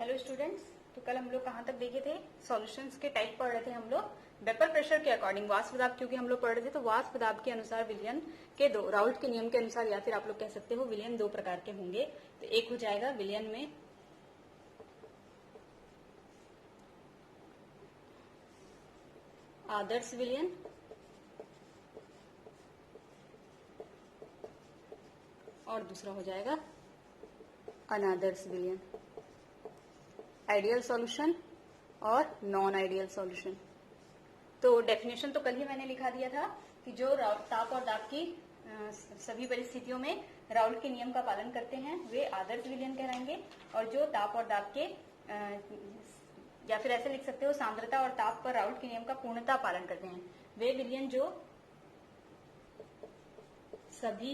Hello students, तो कल हम लोग कहाँ तक देखे थे? सॉल्यूशंस के टाइप पढ़ रहे थे हम लोग वेपर प्रेशर के अकॉर्डिंग। वाष्प दाब क्योंकि हम लोग पढ़ रहे थे, तो वाष्प दाब के अनुसार विलयन के दो, राउल्ट के नियम के अनुसार या फिर आप लोग कह सकते हो विलयन दो प्रकार के होंगे। तो एक हो जाएगा विलयन में आदर्श विलयन और दूसरा हो जाएगा अनादर्श विलयन, आइडियल सॉल्यूशन और नॉन आइडियल सॉल्यूशन। तो डेफिनेशन तो कल ही मैंने लिखा दिया था कि जो ताप और दाब की सभी परिस्थितियों में राउल्ट के नियम का पालन करते हैं वे आदर्श विलयन कहलाएंगे, और जो ताप और दाब के या फिर ऐसे लिख सकते हो सांद्रता और ताप पर राउल्ट के नियम का पूर्णतः पालन करते हैं वे विलयन जो सभी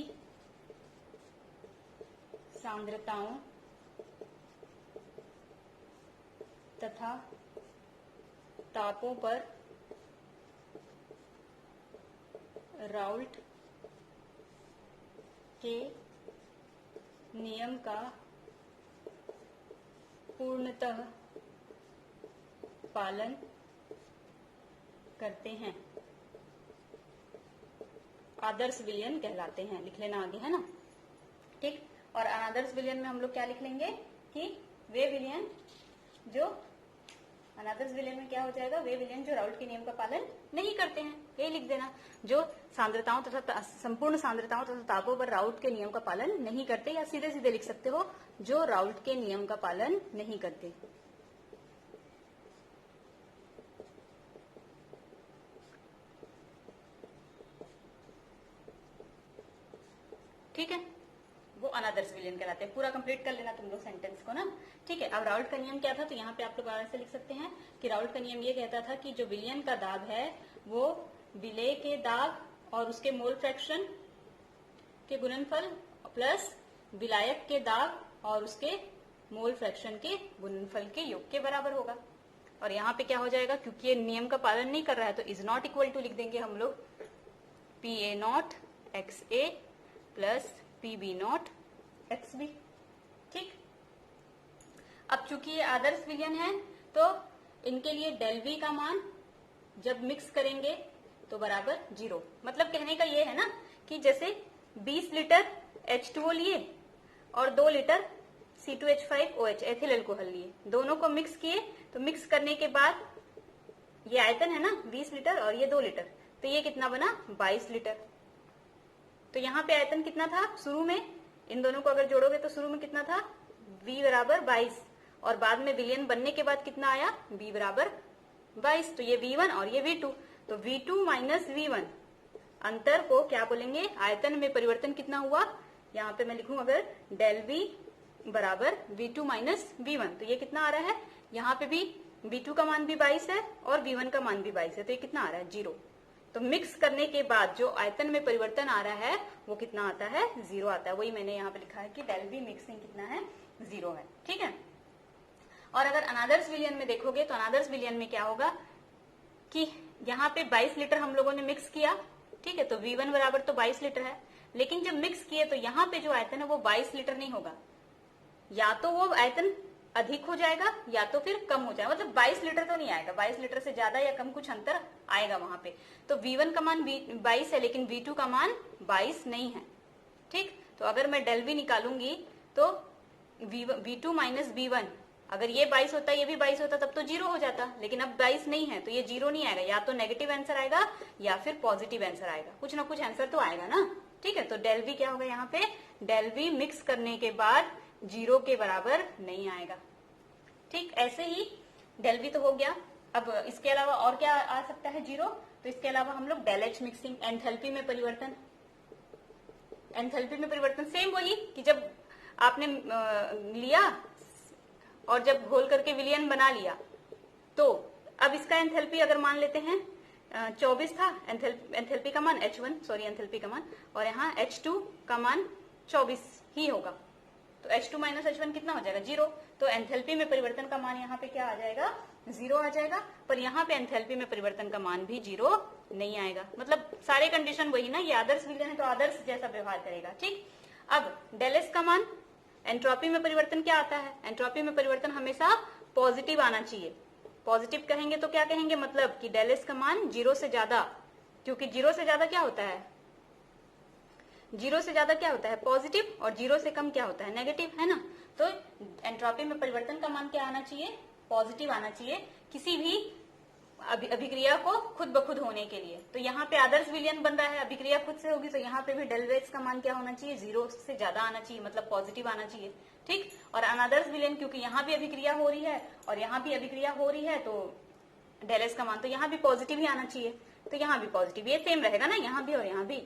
सांद्रताओं तथा तापों पर राउल्ट के नियम का पूर्णतः पालन करते हैं आदर्श विलयन कहलाते हैं। लिख लेना आगे, है ना? ठीक। और अनादर्श विलयन में हम लोग क्या लिख लेंगे कि वे विलयन जो अनादर्श विलयन में क्या हो जाएगा, वे विलयन जो राउल्ट के नियम का पालन नहीं करते हैं। यही लिख देना, जो सांद्रताओं तथा संपूर्ण सांद्रताओं तथा तापों पर राउल्ट के नियम का पालन नहीं करते, या सीधे सीधे लिख सकते हो जो राउल्ट के नियम का पालन नहीं करते। ठीक है, वो अनादर्श विलयन कहलाते हैं। पूरा कंप्लीट कर लेना तुम लोग सेंटेंस को ना। ठीक है, अब राउल्ट का नियम क्या था, तो यहाँ पे आप लोग ऐसे लिख सकते हैं कि राउल्ट का नियम ये कहता था कि जो विलयन का दाब है वो विलेय के दाब और उसके मोल फ्रैक्शन के गुणनफल प्लस विलायक के दाब और उसके मोल फ्रैक्शन के गुणनफल के योग के बराबर होगा। और यहाँ पे क्या हो जाएगा, क्योंकि ये नियम का पालन नहीं कर रहा है तो इज नॉट इक्वल टू लिख देंगे हम लोग PA0 XA plus PB0 XB। ठीक। अब चूंकि ये आदर्श विलयन है तो इनके लिए डेल V का मान जब मिक्स करेंगे तो बराबर 0। मतलब कहने का ये है ना कि जैसे 20 लीटर H2O लिए और 2 लीटर C2H5OH एथिल अल्कोहल लिए, दोनों को मिक्स किए, तो मिक्स करने के बाद ये आयतन है ना 20 लीटर और ये 2 लीटर, तो ये कितना बना 22 लीटर। तो यहाँ पे आयतन कितना था शुरू में, इन दोनों को अगर जोड़ोगे तो शुरू में कितना था V बराबर 22, और बाद में विलयन बनने के बाद कितना आया V बराबर 22। तो ये V1 और ये V2, तो V2 माइनस V1 अंतर को क्या बोलेंगे, आयतन में परिवर्तन कितना हुआ। यहाँ पे मैं लिखूं अगर डेल V बराबर V2 माइनस V1, तो ये कितना आ रहा है, यहाँ पे भी V2 का मान भी 22 है और V1 का मान भी 22 है, तो ये कितना आ रहा है 0। तो मिक्स करने के बाद जो आयतन में परिवर्तन आ रहा है वो कितना आता है 0 आता है। वही मैंने यहाँ पे लिखा है कि डेल V मिक्सिंग कितना है 0 है। ठीक है। और अगर अनादर्श विलयन में देखोगे तो अनादर्श विलयन में क्या होगा कि यहाँ पे 22 लीटर हम लोगों ने मिक्स किया, ठीक है, तो V1 बराबर तो 22 लीटर है, लेकिन जब मिक्स किए तो यहाँ पे जो आयतन है वो 22 लीटर नहीं होगा, या तो वो आयतन अधिक हो जाएगा या तो फिर कम हो जाएगा। मतलब 22 लीटर तो नहीं आएगा, 22 लीटर से ज्यादा या कम कुछ अंतर आएगा वहां पे। तो V1 का मान 22 है लेकिन V2 का मान 22 नहीं है। ठीक। तो अगर मैं डेल V निकालूंगी तो V2 माइनस V1, अगर ये 22 होता ये भी 22 होता तब तो 0 हो जाता, लेकिन अब 22 नहीं है तो ये 0 नहीं आएगा, या तो नेगेटिव आंसर आएगा या फिर पॉजिटिव आंसर आएगा, कुछ ना कुछ आंसर तो आएगा ना। ठीक है, तो डेल V क्या होगा, यहाँ पे डेल V मिक्स करने के बाद 0 के बराबर नहीं आएगा। ठीक, ऐसे ही डेल V तो हो गया। अब इसके अलावा और क्या आ सकता है 0, तो इसके अलावा हम लोग डेल H मिक्सिंग, एंथैल्पी में परिवर्तन। एंथैल्पी में परिवर्तन सेम वही कि जब आपने लिया और जब घोल करके विलयन बना लिया, तो अब इसका एंथैल्पी अगर मान लेते हैं 24 था एंथैल्पी का मान एंथैल्पी का मान, और यहाँ H2 का मान 24 ही होगा, तो H2 माइनस H1 कितना हो जाएगा 0। तो एंथैल्पी में परिवर्तन का मान यहाँ पे क्या आ जाएगा 0 आ जाएगा, पर यहाँ पे एंथैल्पी में परिवर्तन का मान भी 0 नहीं आएगा। मतलब सारे कंडीशन वही ना, ये आदर्श विलयन है तो आदर्श जैसा व्यवहार करेगा। ठीक। अब डेल एस का मान एंट्रोपी में परिवर्तन क्या आता है? एंट्रोपी में परिवर्तन हमेशा पॉजिटिव आना चाहिए। पॉजिटिव कहेंगे तो क्या कहेंगे, मतलब कि डेल एस का मान 0 से ज्यादा, क्योंकि 0 से ज्यादा क्या होता है, 0 से ज्यादा क्या होता है पॉजिटिव, और 0 से कम क्या होता है नेगेटिव, है ना। तो एंट्रोपी में परिवर्तन का मान क्या आना चाहिए, पॉजिटिव आना चाहिए किसी भी अभिक्रिया को खुद ब खुद होने के लिए। तो यहाँ पे आदर्श विलयन बन रहा है, अभिक्रिया खुद से होगी, तो यहाँ पे भी डेल वेक्स का मान क्या होना चाहिए, 0 से ज्यादा आना चाहिए, मतलब पॉजिटिव आना चाहिए, ठीक। और अनादर्श विलयन, क्योंकि यहाँ भी अभिक्रिया हो रही है और यहाँ भी अभिक्रिया हो रही है, तो डेल एस का मान तो यहाँ भी पॉजिटिव ही आना चाहिए, तो यहाँ भी पॉजिटिव, ये सेम रहेगा ना, यहाँ भी और यहाँ भी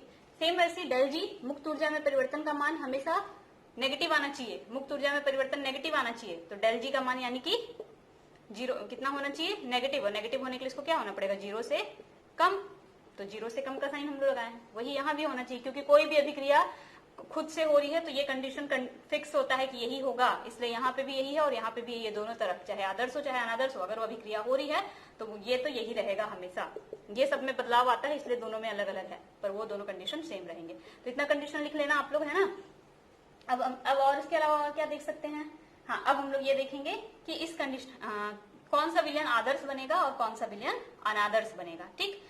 सेम। वैसे डेल जी मुक्त ऊर्जा में परिवर्तन का मान हमेशा नेगेटिव आना चाहिए, मुक्त ऊर्जा में परिवर्तन नेगेटिव आना चाहिए, तो डेल जी का मान यानी कि 0 कितना होना चाहिए, नेगेटिव, और नेगेटिव होने के लिए इसको क्या होना पड़ेगा, 0 से कम, तो 0 से कम का साइन हम लोग लगाए, वही यहाँ भी होना चाहिए, क्योंकि कोई भी अभिक्रिया खुद से हो रही है तो ये कंडीशन फिक्स होता है कि यही होगा, इसलिए यहाँ पे भी यही है और यहाँ पे भी ये दोनों तरफ, चाहे आदर्श हो चाहे अनादर्श हो, अगर वो अभिक्रिया हो रही है तो ये तो यही रहेगा हमेशा। ये सब में बदलाव आता है इसलिए दोनों में अलग अलग है, पर वो दोनों कंडीशन सेम रहेंगे। तो इतना कंडीशन लिख लेना आप लोग, है ना। अब और इसके अलावा क्या देख सकते हैं, हाँ अब हम लोग ये देखेंगे कि इस कंडीशन कौन सा विलयन आदर्श बनेगा और कौन सा विलयन अनादर्श बनेगा, ठीक।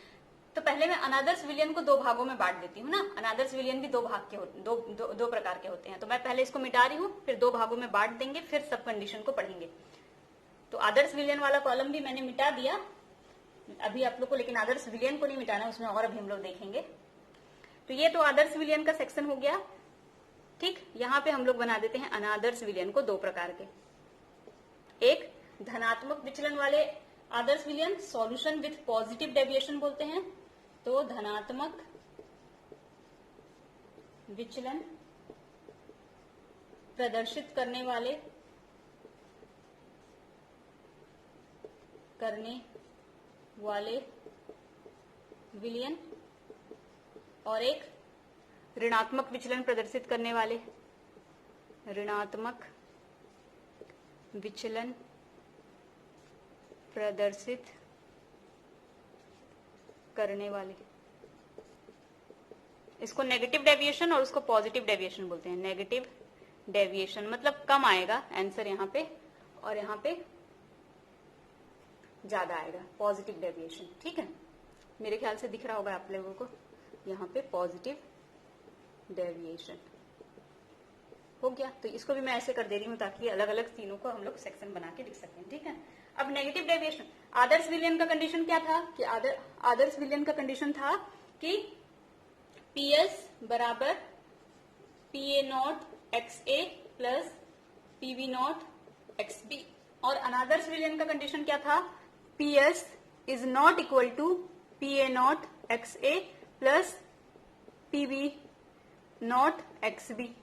तो पहले मैं अनादर्श विलयन को 2 भागों में बांट देती हूँ ना। अनादर्श विलयन भी 2 भाग के दो प्रकार के होते हैं, तो मैं पहले इसको मिटा रही हूँ, फिर 2 भागों में बांट देंगे, फिर सब कंडीशन को पढ़ेंगे। तो आदर्श विलयन वाला कॉलम भी मैंने मिटा दिया अभी आप लोग को, लेकिन आदर्श विलयन को नहीं मिटाना, उसमें और अभी हम लोग देखेंगे। तो ये तो आदर्श विलयन का सेक्शन हो गया, ठीक। यहाँ पे हम लोग बना देते हैं अनादर्श विलयन को 2 प्रकार के। एक धनात्मक विचलन वाले आदर्श विलयन, सॉल्यूशन विथ पॉजिटिव डेविएशन बोलते हैं। तो धनात्मक विचलन प्रदर्शित करने वाले विलयन, और एक ऋणात्मक विचलन प्रदर्शित करने वाले, ऋणात्मक विचलन प्रदर्शित करने वाले। इसको नेगेटिव डेविएशन और उसको पॉजिटिव डेविएशन बोलते हैं। नेगेटिव डेविएशन मतलब कम आएगा आंसर यहाँ पे, और यहाँ पे ज्यादा आएगा पॉजिटिव डेविएशन, ठीक है। मेरे ख्याल से दिख रहा होगा आप लोगों को, यहाँ पे पॉजिटिव डेविएशन हो गया। तो इसको भी मैं ऐसे कर दे रही हूँ ताकि अलग अलग तीनों को हम लोग सेक्शन बना के लिख सकें, ठीक है। अब नेगेटिव डेविएशन, आदर्श विलयन का कंडीशन क्या था कि आदर्श विलयन का कंडीशन था कि PS बराबर PA0XA प्लस PB0XB, और अनादर्श विलयन का कंडीशन क्या था, PS is not equal to PA0XA plus PB0XB,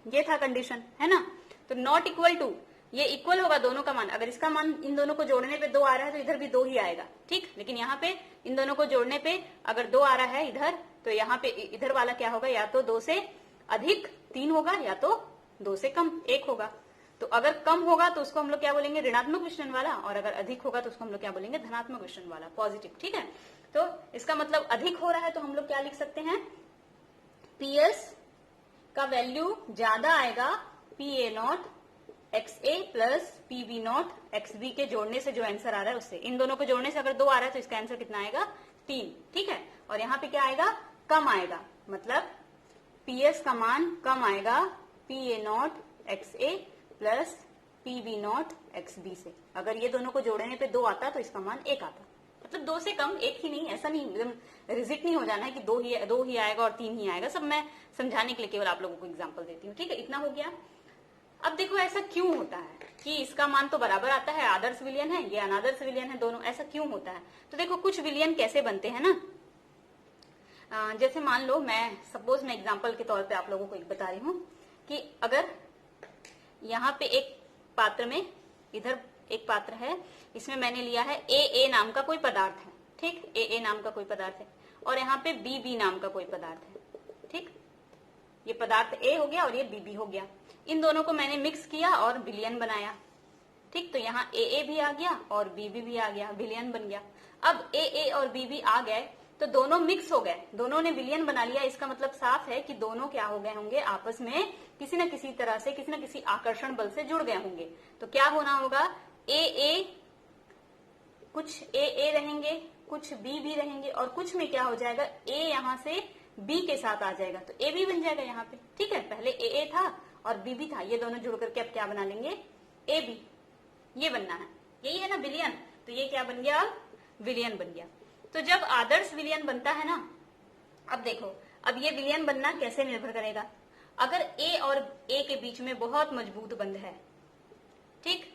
ये था कंडीशन, है ना। तो नॉट इक्वल टू, ये इक्वल होगा दोनों का मान, अगर इसका मान इन दोनों को जोड़ने पे 2 आ रहा है तो इधर भी 2 ही आएगा, ठीक। लेकिन यहाँ पे इन दोनों को जोड़ने पे अगर 2 आ रहा है इधर, तो यहाँ पे इधर वाला क्या होगा, या तो 2 से अधिक 3 होगा या तो 2 से कम 1 होगा। तो अगर कम होगा तो उसको हम लोग क्या बोलेंगे, ऋणात्मक विचलन वाला, और अगर अधिक होगा तो उसको हम लोग क्या बोलेंगे, धनात्मक विचलन वाला, पॉजिटिव, ठीक है। तो इसका मतलब अधिक हो रहा है तो हम लोग क्या लिख सकते हैं, PS का वैल्यू ज्यादा आएगा PA0XA प्लस PB0XB के जोड़ने से जो आंसर आ रहा है उससे। इन दोनों को जोड़ने से अगर 2 आ रहा है तो इसका आंसर कितना आएगा, 3, ठीक है। और यहाँ पे क्या आएगा, कम आएगा, मतलब PS का मान कम आएगा PA0XA प्लस PB0XB से। अगर ये दोनों को जोड़ने पे 2 आता तो इसका मान 1 आता, मतलब 2 से कम, 1 ही नहीं, ऐसा नहीं एकदम रिजिट नहीं हो जाना है कि 2 ही आएगा और 3 ही आएगा। सब मैं समझाने के लिए केवल आप लोगों को एग्जांपल देती हूँ, ठीक है। इतना हो गया। अब देखो ऐसा क्यों होता है कि इसका मान तो बराबर आता है, आदर्श विलयन है, ये अनादर्श विलयन है, दोनों, ऐसा क्यों होता है। तो देखो कुछ विलयन कैसे बनते हैं ना, जैसे मान लो मैं सपोज मैं एग्जाम्पल के तौर पे आप लोगों को एक बता रही हूँ कि अगर यहाँ पे एक पात्र में, इधर एक पात्र है, इसमें मैंने लिया है AA नाम का कोई पदार्थ है, ठीक, AA नाम का कोई पदार्थ है, और यहाँ पे BB नाम का कोई पदार्थ है, ठीक। ये पदार्थ A हो गया और ये BB हो गया। इन दोनों को मैंने मिक्स किया और विलयन बनाया, ठीक। तो यहाँ AA भी आ गया और BB भी आ गया, विलयन बन गया। अब AA और BB आ गए तो दोनों मिक्स हो गए, दोनों ने विलियन बना लिया। इसका मतलब साफ है कि दोनों क्या हो गए होंगे, आपस में किसी न किसी तरह से, किसी न किसी आकर्षण बल से जुड़ गए होंगे। तो क्या होना होगा, ए कुछ ए रहेंगे, कुछ बी रहेंगे, और कुछ में क्या हो जाएगा, ए यहां से बी के साथ आ जाएगा तो ए बी बन जाएगा यहाँ पे। ठीक है, पहले ए था और बी था, ये दोनों जुड़ करके अब क्या बना लेंगे, ए बी। ये बनना है, यही है ना विलियन। तो ये क्या बन गया, विलियन बन गया। तो जब आदर्श विलियन बनता है ना, अब देखो, अब ये विलियन बनना कैसे निर्भर करेगा, अगर ए और ए के बीच में बहुत मजबूत बंध है, ठीक,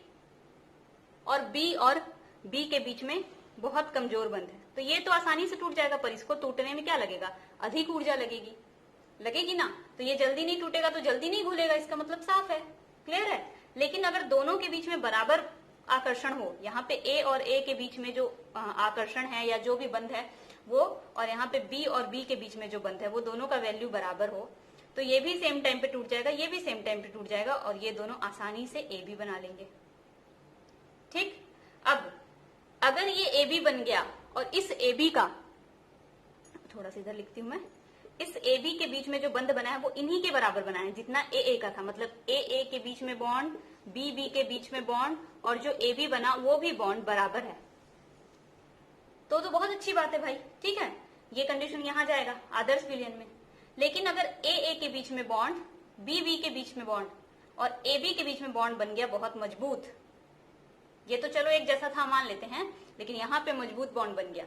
और बी के बीच में बहुत कमजोर बंध है, तो ये तो आसानी से टूट जाएगा, पर इसको टूटने में क्या लगेगा, अधिक ऊर्जा लगेगी ना। तो ये जल्दी नहीं टूटेगा तो जल्दी नहीं घुलेगा, इसका मतलब साफ है, क्लियर है। लेकिन अगर दोनों के बीच में बराबर आकर्षण हो, यहाँ पे ए और ए के बीच में जो आकर्षण है या जो भी बंध है वो, और यहाँ पे बी और बी के बीच में जो बंध है वो, दोनों का वैल्यू बराबर हो, तो ये भी सेम टाइम पे टूट जाएगा, ये भी सेम टाइम पे टूट जाएगा, और ये दोनों आसानी से ए बी बना लेंगे। ठीक, अब अगर ये ए बी बन गया और इस ए बी का, थोड़ा सा इधर लिखती हूं मैं, इस ए बी के बीच में जो बंध बना है वो इन्हीं के बराबर बना है जितना ए का था, मतलब ए के बीच में बॉन्ड, बी के बीच में बॉन्ड, और जो ए बी बना वो भी बॉन्ड बराबर है। तो बहुत अच्छी बात है भाई, ठीक है, ये कंडीशन यहां जाएगा आदर्श विलियन में। लेकिन अगर ए के बीच में बॉन्ड, बी के बीच में बॉन्ड, और ए बी के बीच में बॉन्ड बन गया बहुत मजबूत, ये तो चलो एक जैसा था मान लेते हैं, लेकिन यहाँ पे मजबूत बॉन्ड बन गया,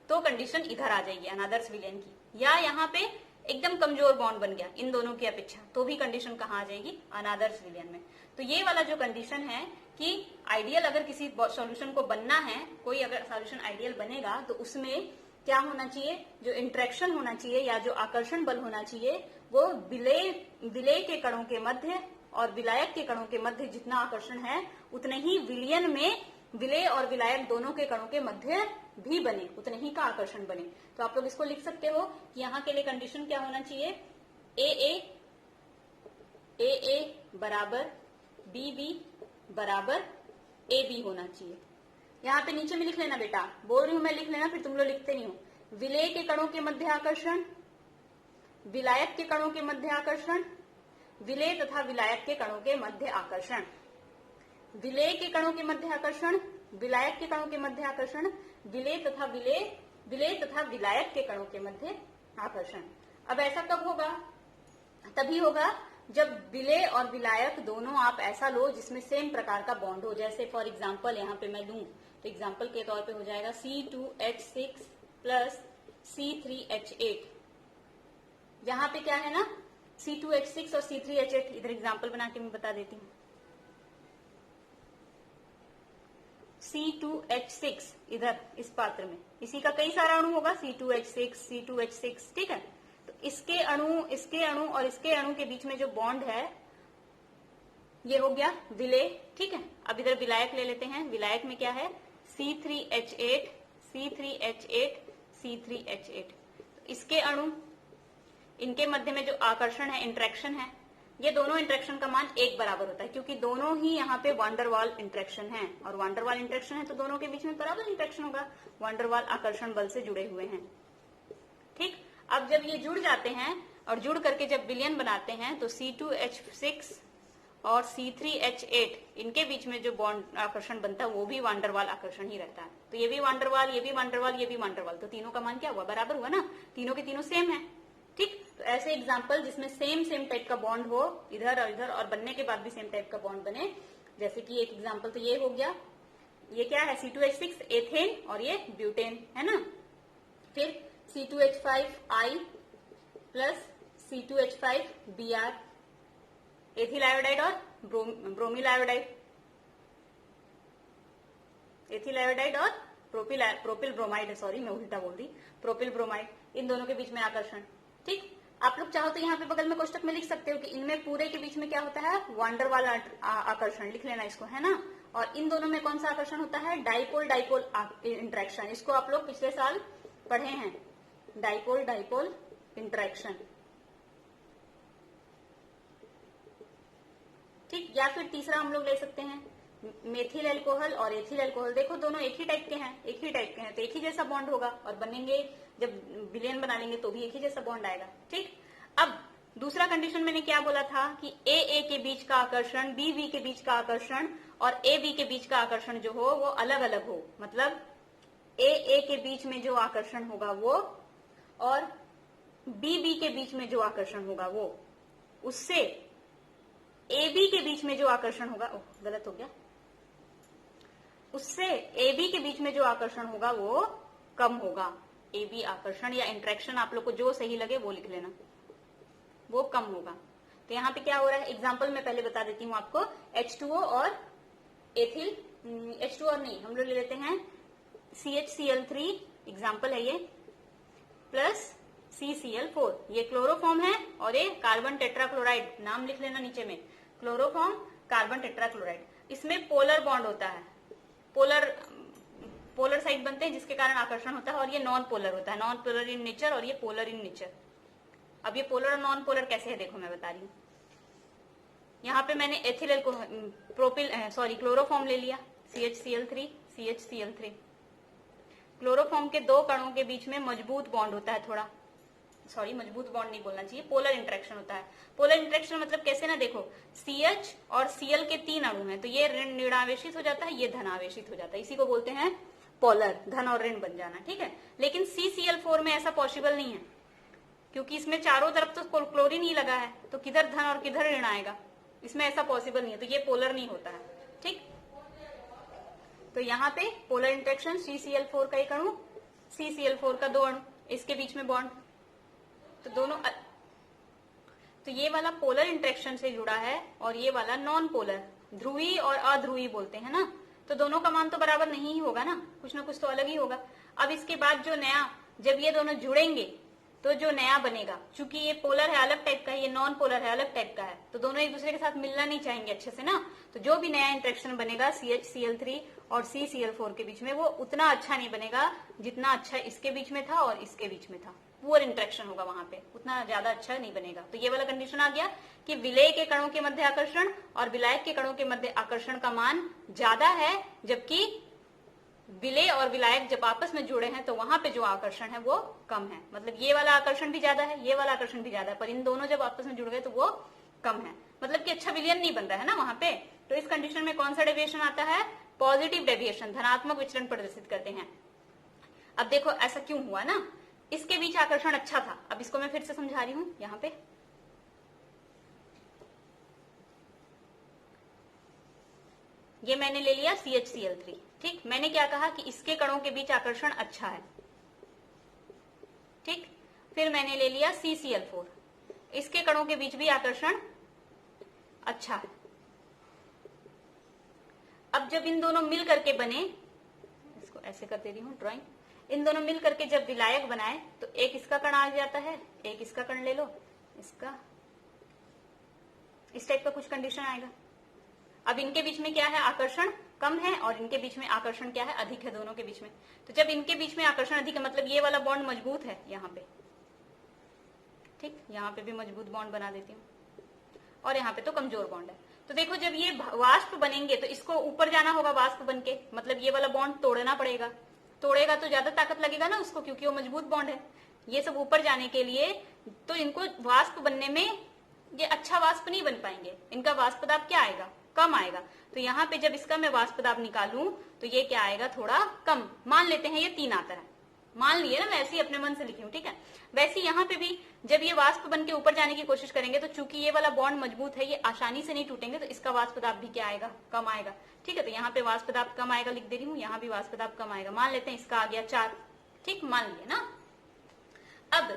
तो कंडीशन इधर आ जाएगी अनादर्श विलियन की। या यहाँ पे एकदम कमजोर बॉन्ड बन गया इन दोनों की अपेक्षा, तो भी कंडीशन कहाँ आ जाएगी, अनादर्श विलियन में। तो ये वाला जो कंडीशन है कि आइडियल अगर किसी सॉल्यूशन को बनना है, कोई अगर सॉल्यूशन आइडियल बनेगा तो उसमें क्या होना चाहिए, जो इंट्रैक्शन होना चाहिए या जो आकर्षण बल होना चाहिए वो विलेय के कणों के मध्य और विलायक के कणों के मध्य जितना आकर्षण है उतने ही विलियन में विलेय और विलायक दोनों के कणों के मध्य भी बने, उतने ही का आकर्षण बने। तो आप लोग इसको लिख सकते हो कि यहाँ के लिए कंडीशन क्या होना चाहिए, ए बराबर बी बराबर ए बी होना चाहिए। यहाँ पे नीचे में लिख लेना बेटा, बोल रही हूं मैं, लिख लेना, फिर तुम लोग लिखते नहीं हो। विलेय के कणों के मध्य आकर्षण, विलायक के कणों के मध्य आकर्षण, विलेय तथा विलायक के कणों के मध्य आकर्षण, विलेय के कणों के मध्य आकर्षण, विलायक के कणों के मध्य आकर्षण, विलेय तथा विलायक के कणों के मध्य आकर्षण। अब ऐसा कब होगा, तभी होगा जब विलेय और विलायक दोनों आप ऐसा लो जिसमें सेम प्रकार का बॉन्ड हो। जैसे फॉर एग्जांपल यहाँ पे मैं लूं तो एग्जांपल के तौर पे हो जाएगा C2H6 प्लस C3H8। यहाँ पे क्या है ना, C2H6 और C3H8, इधर एग्जांपल बना के मैं बता देती हूँ। C2H6 इधर इस पात्र में, इसी का कई सारा अणु होगा, C2H6, ठीक है। तो इसके अणु और इसके अणु के बीच में जो बॉन्ड है ये हो गया विलेय, ठीक है। अब इधर विलायक ले लेते हैं, विलायक में क्या है, C3H8, तो इसके अणु, इनके मध्य में जो आकर्षण है, इंट्रैक्शन है, ये दोनों इंट्रैक्शन का मान एक बराबर होता है, क्योंकि दोनों ही यहाँ पे वांडरवाल इंट्रैक्शन है, और वांडरवाल इंट्रैक्शन है तो दोनों के बीच में बराबर इंट्रैक्शन होगा, वांडरवाल आकर्षण बल से जुड़े हुए हैं, ठीक। अब जब ये जुड़ जाते हैं और जुड़ करके जब विलयन बनाते हैं तो C2H6 और C3H8 इनके बीच में जो बॉन्ड आकर्षण बनता है वो भी वांडरवाल आकर्षण ही रहता है। तो ये भी वांडरवाल, ये भी वांडरवाल, ये भी वांडरवाल, तो तीनों का मान क्या हुआ, बराबर हुआ ना, तीनों के तीनों सेम है, ठीक। तो ऐसे एग्जाम्पल जिसमें सेम टाइप का बॉन्ड हो इधर और इधर, और बनने के बाद भी सेम टाइप का बॉन्ड बने, जैसे कि एक एग्जाम्पल तो ये हो गया, ये क्या है, C2H6 एथेन और ये ब्यूटेन है ना। फिर C2H5I plus C2H5Br, ethyl iodide और ब्रोमील आयोडाइड, एथिल आयोडाइड और प्रोपिल ब्रोमाइड, सॉरी मैं उल्टा बोल दी, प्रोपिल ब्रोमाइड, इन दोनों के बीच में आकर्षण, ठीक। आप लोग चाहो तो यहाँ पे बगल में कोष्टक में लिख सकते हो कि इनमें पूरे के बीच में क्या होता है, वांडरवाल आकर्षण, लिख लेना इसको, है ना। और इन दोनों में कौन सा आकर्षण होता है, डाइपोल डाइपोल इंट्रैक्शन, इसको आप लोग पिछले साल पढ़े हैं, डाइपोल डाइपोल इंट्रैक्शन, ठीक। या फिर तीसरा हम लोग ले सकते हैं मेथिल अल्कोहल और एथिल अल्कोहल, देखो दोनों एक ही टाइप के हैं, तो एक ही जैसा बॉन्ड होगा, और बनेंगे जब विलयन बना लेंगे तो भी एक ही जैसा बॉन्ड आएगा। ठीक, अब दूसरा कंडीशन मैंने क्या बोला था कि ए के बीच का आकर्षण, बी के बीच का आकर्षण और ए के बीच का आकर्षण जो हो वो अलग अलग हो, मतलब ए के बीच में जो आकर्षण होगा वो और बी के बीच में जो आकर्षण होगा वो, उससे ए बी के बीच में जो आकर्षण होगा, गलत हो गया, उससे ए बी के बीच में जो आकर्षण होगा वो कम होगा। ए बी आकर्षण या इंट्रैक्शन, आप लोग को जो सही लगे वो लिख लेना, वो कम होगा। तो यहाँ पे क्या हो रहा है, एग्जाम्पल मैं पहले बता देती हूँ आपको। H2O और एथिल, H2O और नहीं, हम लोग ले लेते हैं CHCl3, एग्जाम्पल है ये, प्लस CCl4, ये क्लोरोफॉर्म है और ये कार्बन टेट्राक्लोराइड, नाम लिख लेना नीचे में, क्लोरोफॉर्म कार्बन टेट्राक्लोराइड। इसमें पोलर बॉन्ड होता है, पोलर साइड बनते हैं जिसके कारण आकर्षण होता है, और ये नॉन पोलर होता है, नॉन पोलर इन नेचर और ये पोलर इन नेचर। अब ये पोलर और नॉन पोलर कैसे है देखो मैं बता रही हूँ। यहाँ पे मैंने एथिल क्लोरोफॉर्म ले लिया, CHCl3, क्लोरोफॉर्म के दो कणों के बीच में मजबूत बॉन्ड होता है, थोड़ा मजबूत बॉन्ड नहीं बोलना चाहिए, पोलर इंटरेक्शन होता है। पोलर इंटरेक्शन मतलब कैसे ना, देखो CH और Cl के 3 अणु हैं, तो ये ऋणावेशित हो जाता है, ये धनावेशित हो जाता है, इसी को बोलते हैं पोलर, धन और ऋण बन जाना। ठीक है, लेकिन CCl4 में ऐसा पॉसिबल नहीं है, क्योंकि इसमें चारों तरफ तो क्लोरीन ही लगा है, तो किधर धन और किधर ऋण आएगा, इसमें ऐसा पॉसिबल नहीं है, तो ये पोलर नहीं होता है। ठीक, तो यहाँ पे पोलर इंटरेक्शन, CCl4 का एक अणु, CCl4 का 2 अणु, इसके बीच में बॉन्ड, तो दोनों, तो ये वाला पोलर इंटरेक्शन से जुड़ा है और ये वाला नॉन पोलर, ध्रुवी और अध्रुवी बोलते हैं ना, तो दोनों का मान तो बराबर नहीं ही होगा ना कुछ तो अलग ही होगा। अब इसके बाद जो नया, जब ये दोनों जुड़ेंगे तो जो नया बनेगा, चूंकि ये पोलर है अलग टाइप का है, ये नॉन पोलर है अलग टाइप का है, तो दोनों एक दूसरे के साथ मिलना नहीं चाहेंगे अच्छे से ना, तो जो भी नया इंटरेक्शन बनेगा CHCl3 और CCl4 के बीच में, वो उतना अच्छा नहीं बनेगा जितना अच्छा इसके बीच में था और इसके बीच में था, पुअर इंटरेक्शन होगा वहां पे, उतना ज्यादा अच्छा नहीं बनेगा। तो ये वाला कंडीशन आ गया कि विलेय के कणों के मध्य आकर्षण और विलायक के कणों के मध्य आकर्षण का मान ज्यादा है, जबकि विलेय और विलायक जब आपस में जुड़े हैं तो वहां पे जो आकर्षण है वो कम है, मतलब ये वाला आकर्षण भी ज्यादा है, ये वाला आकर्षण भी ज्यादा है, पर इन दोनों जब आपस में जुड़ गए तो वो कम है, मतलब कि अच्छा विलयन नहीं बन रहा है ना वहां पे। तो इस कंडीशन में कौन सा डेविएशन आता है, पॉजिटिव डेविएशन, धनात्मक विचलन प्रदर्शित करते हैं। अब देखो ऐसा क्यों हुआ ना, इसके बीच आकर्षण अच्छा था, अब इसको मैं फिर से समझा रही हूं। यहाँ पे ये मैंने ले लिया CHCl3, ठीक, मैंने क्या कहा कि इसके कणों के बीच आकर्षण अच्छा है, ठीक, फिर मैंने ले लिया CCl4, इसके कणों के बीच भी आकर्षण अच्छा है। अब जब इन दोनों मिल करके बने, इसको ऐसे कर दे रही हूं ड्राइंग, इन दोनों मिल करके जब विलायक बनाए तो एक इसका कण आ जाता है, एक इसका कण ले लो, इसका, इस टाइप का कुछ कंडीशन आएगा। अब इनके बीच में क्या है, आकर्षण कम है और इनके बीच में आकर्षण क्या है, अधिक है, दोनों के बीच में। तो जब इनके बीच में आकर्षण अधिक है, मतलब ये वाला बॉन्ड मजबूत है यहाँ पे, ठीक, यहाँ पे भी मजबूत बॉन्ड बना देती हूँ, और यहाँ पे तो कमजोर बॉन्ड है। तो देखो जब ये वाष्प बनेंगे तो इसको ऊपर जाना होगा वाष्प बन के, मतलब ये वाला बॉन्ड तोड़ना पड़ेगा, तोड़ेगा तो ज्यादा ताकत लगेगा ना उसको, क्योंकि वो मजबूत बॉन्ड है। ये सब ऊपर जाने के लिए तो इनको वाष्प बनने में ये अच्छा वाष्प नहीं बन पाएंगे, इनका वाष्प दाब क्या आएगा, कम आएगा। तो यहाँ पे जब इसका मैं वाष्प दाब निकालूं तो ये क्या आएगा, थोड़ा कम। मान लेते हैं ये 3 आता है, मान लिए ना, मैं ऐसे ही अपने मन से लिखी हूँ, ठीक है। वैसे यहाँ पे भी जब ये वाष्प बन के ऊपर जाने की कोशिश करेंगे तो चूंकि ये वाला बॉन्ड मजबूत है, ये आसानी से नहीं टूटेंगे, तो इसका वाष्प दाब भी क्या आएगा, कम आएगा, ठीक है। तो यहाँ पे वाष्प दाब कम आएगा लिख दे रही हूँ, यहाँ भी वाष्प दाब कम आएगा। मान लेते हैं इसका आ गया 4, ठीक, मान लिए ना। अब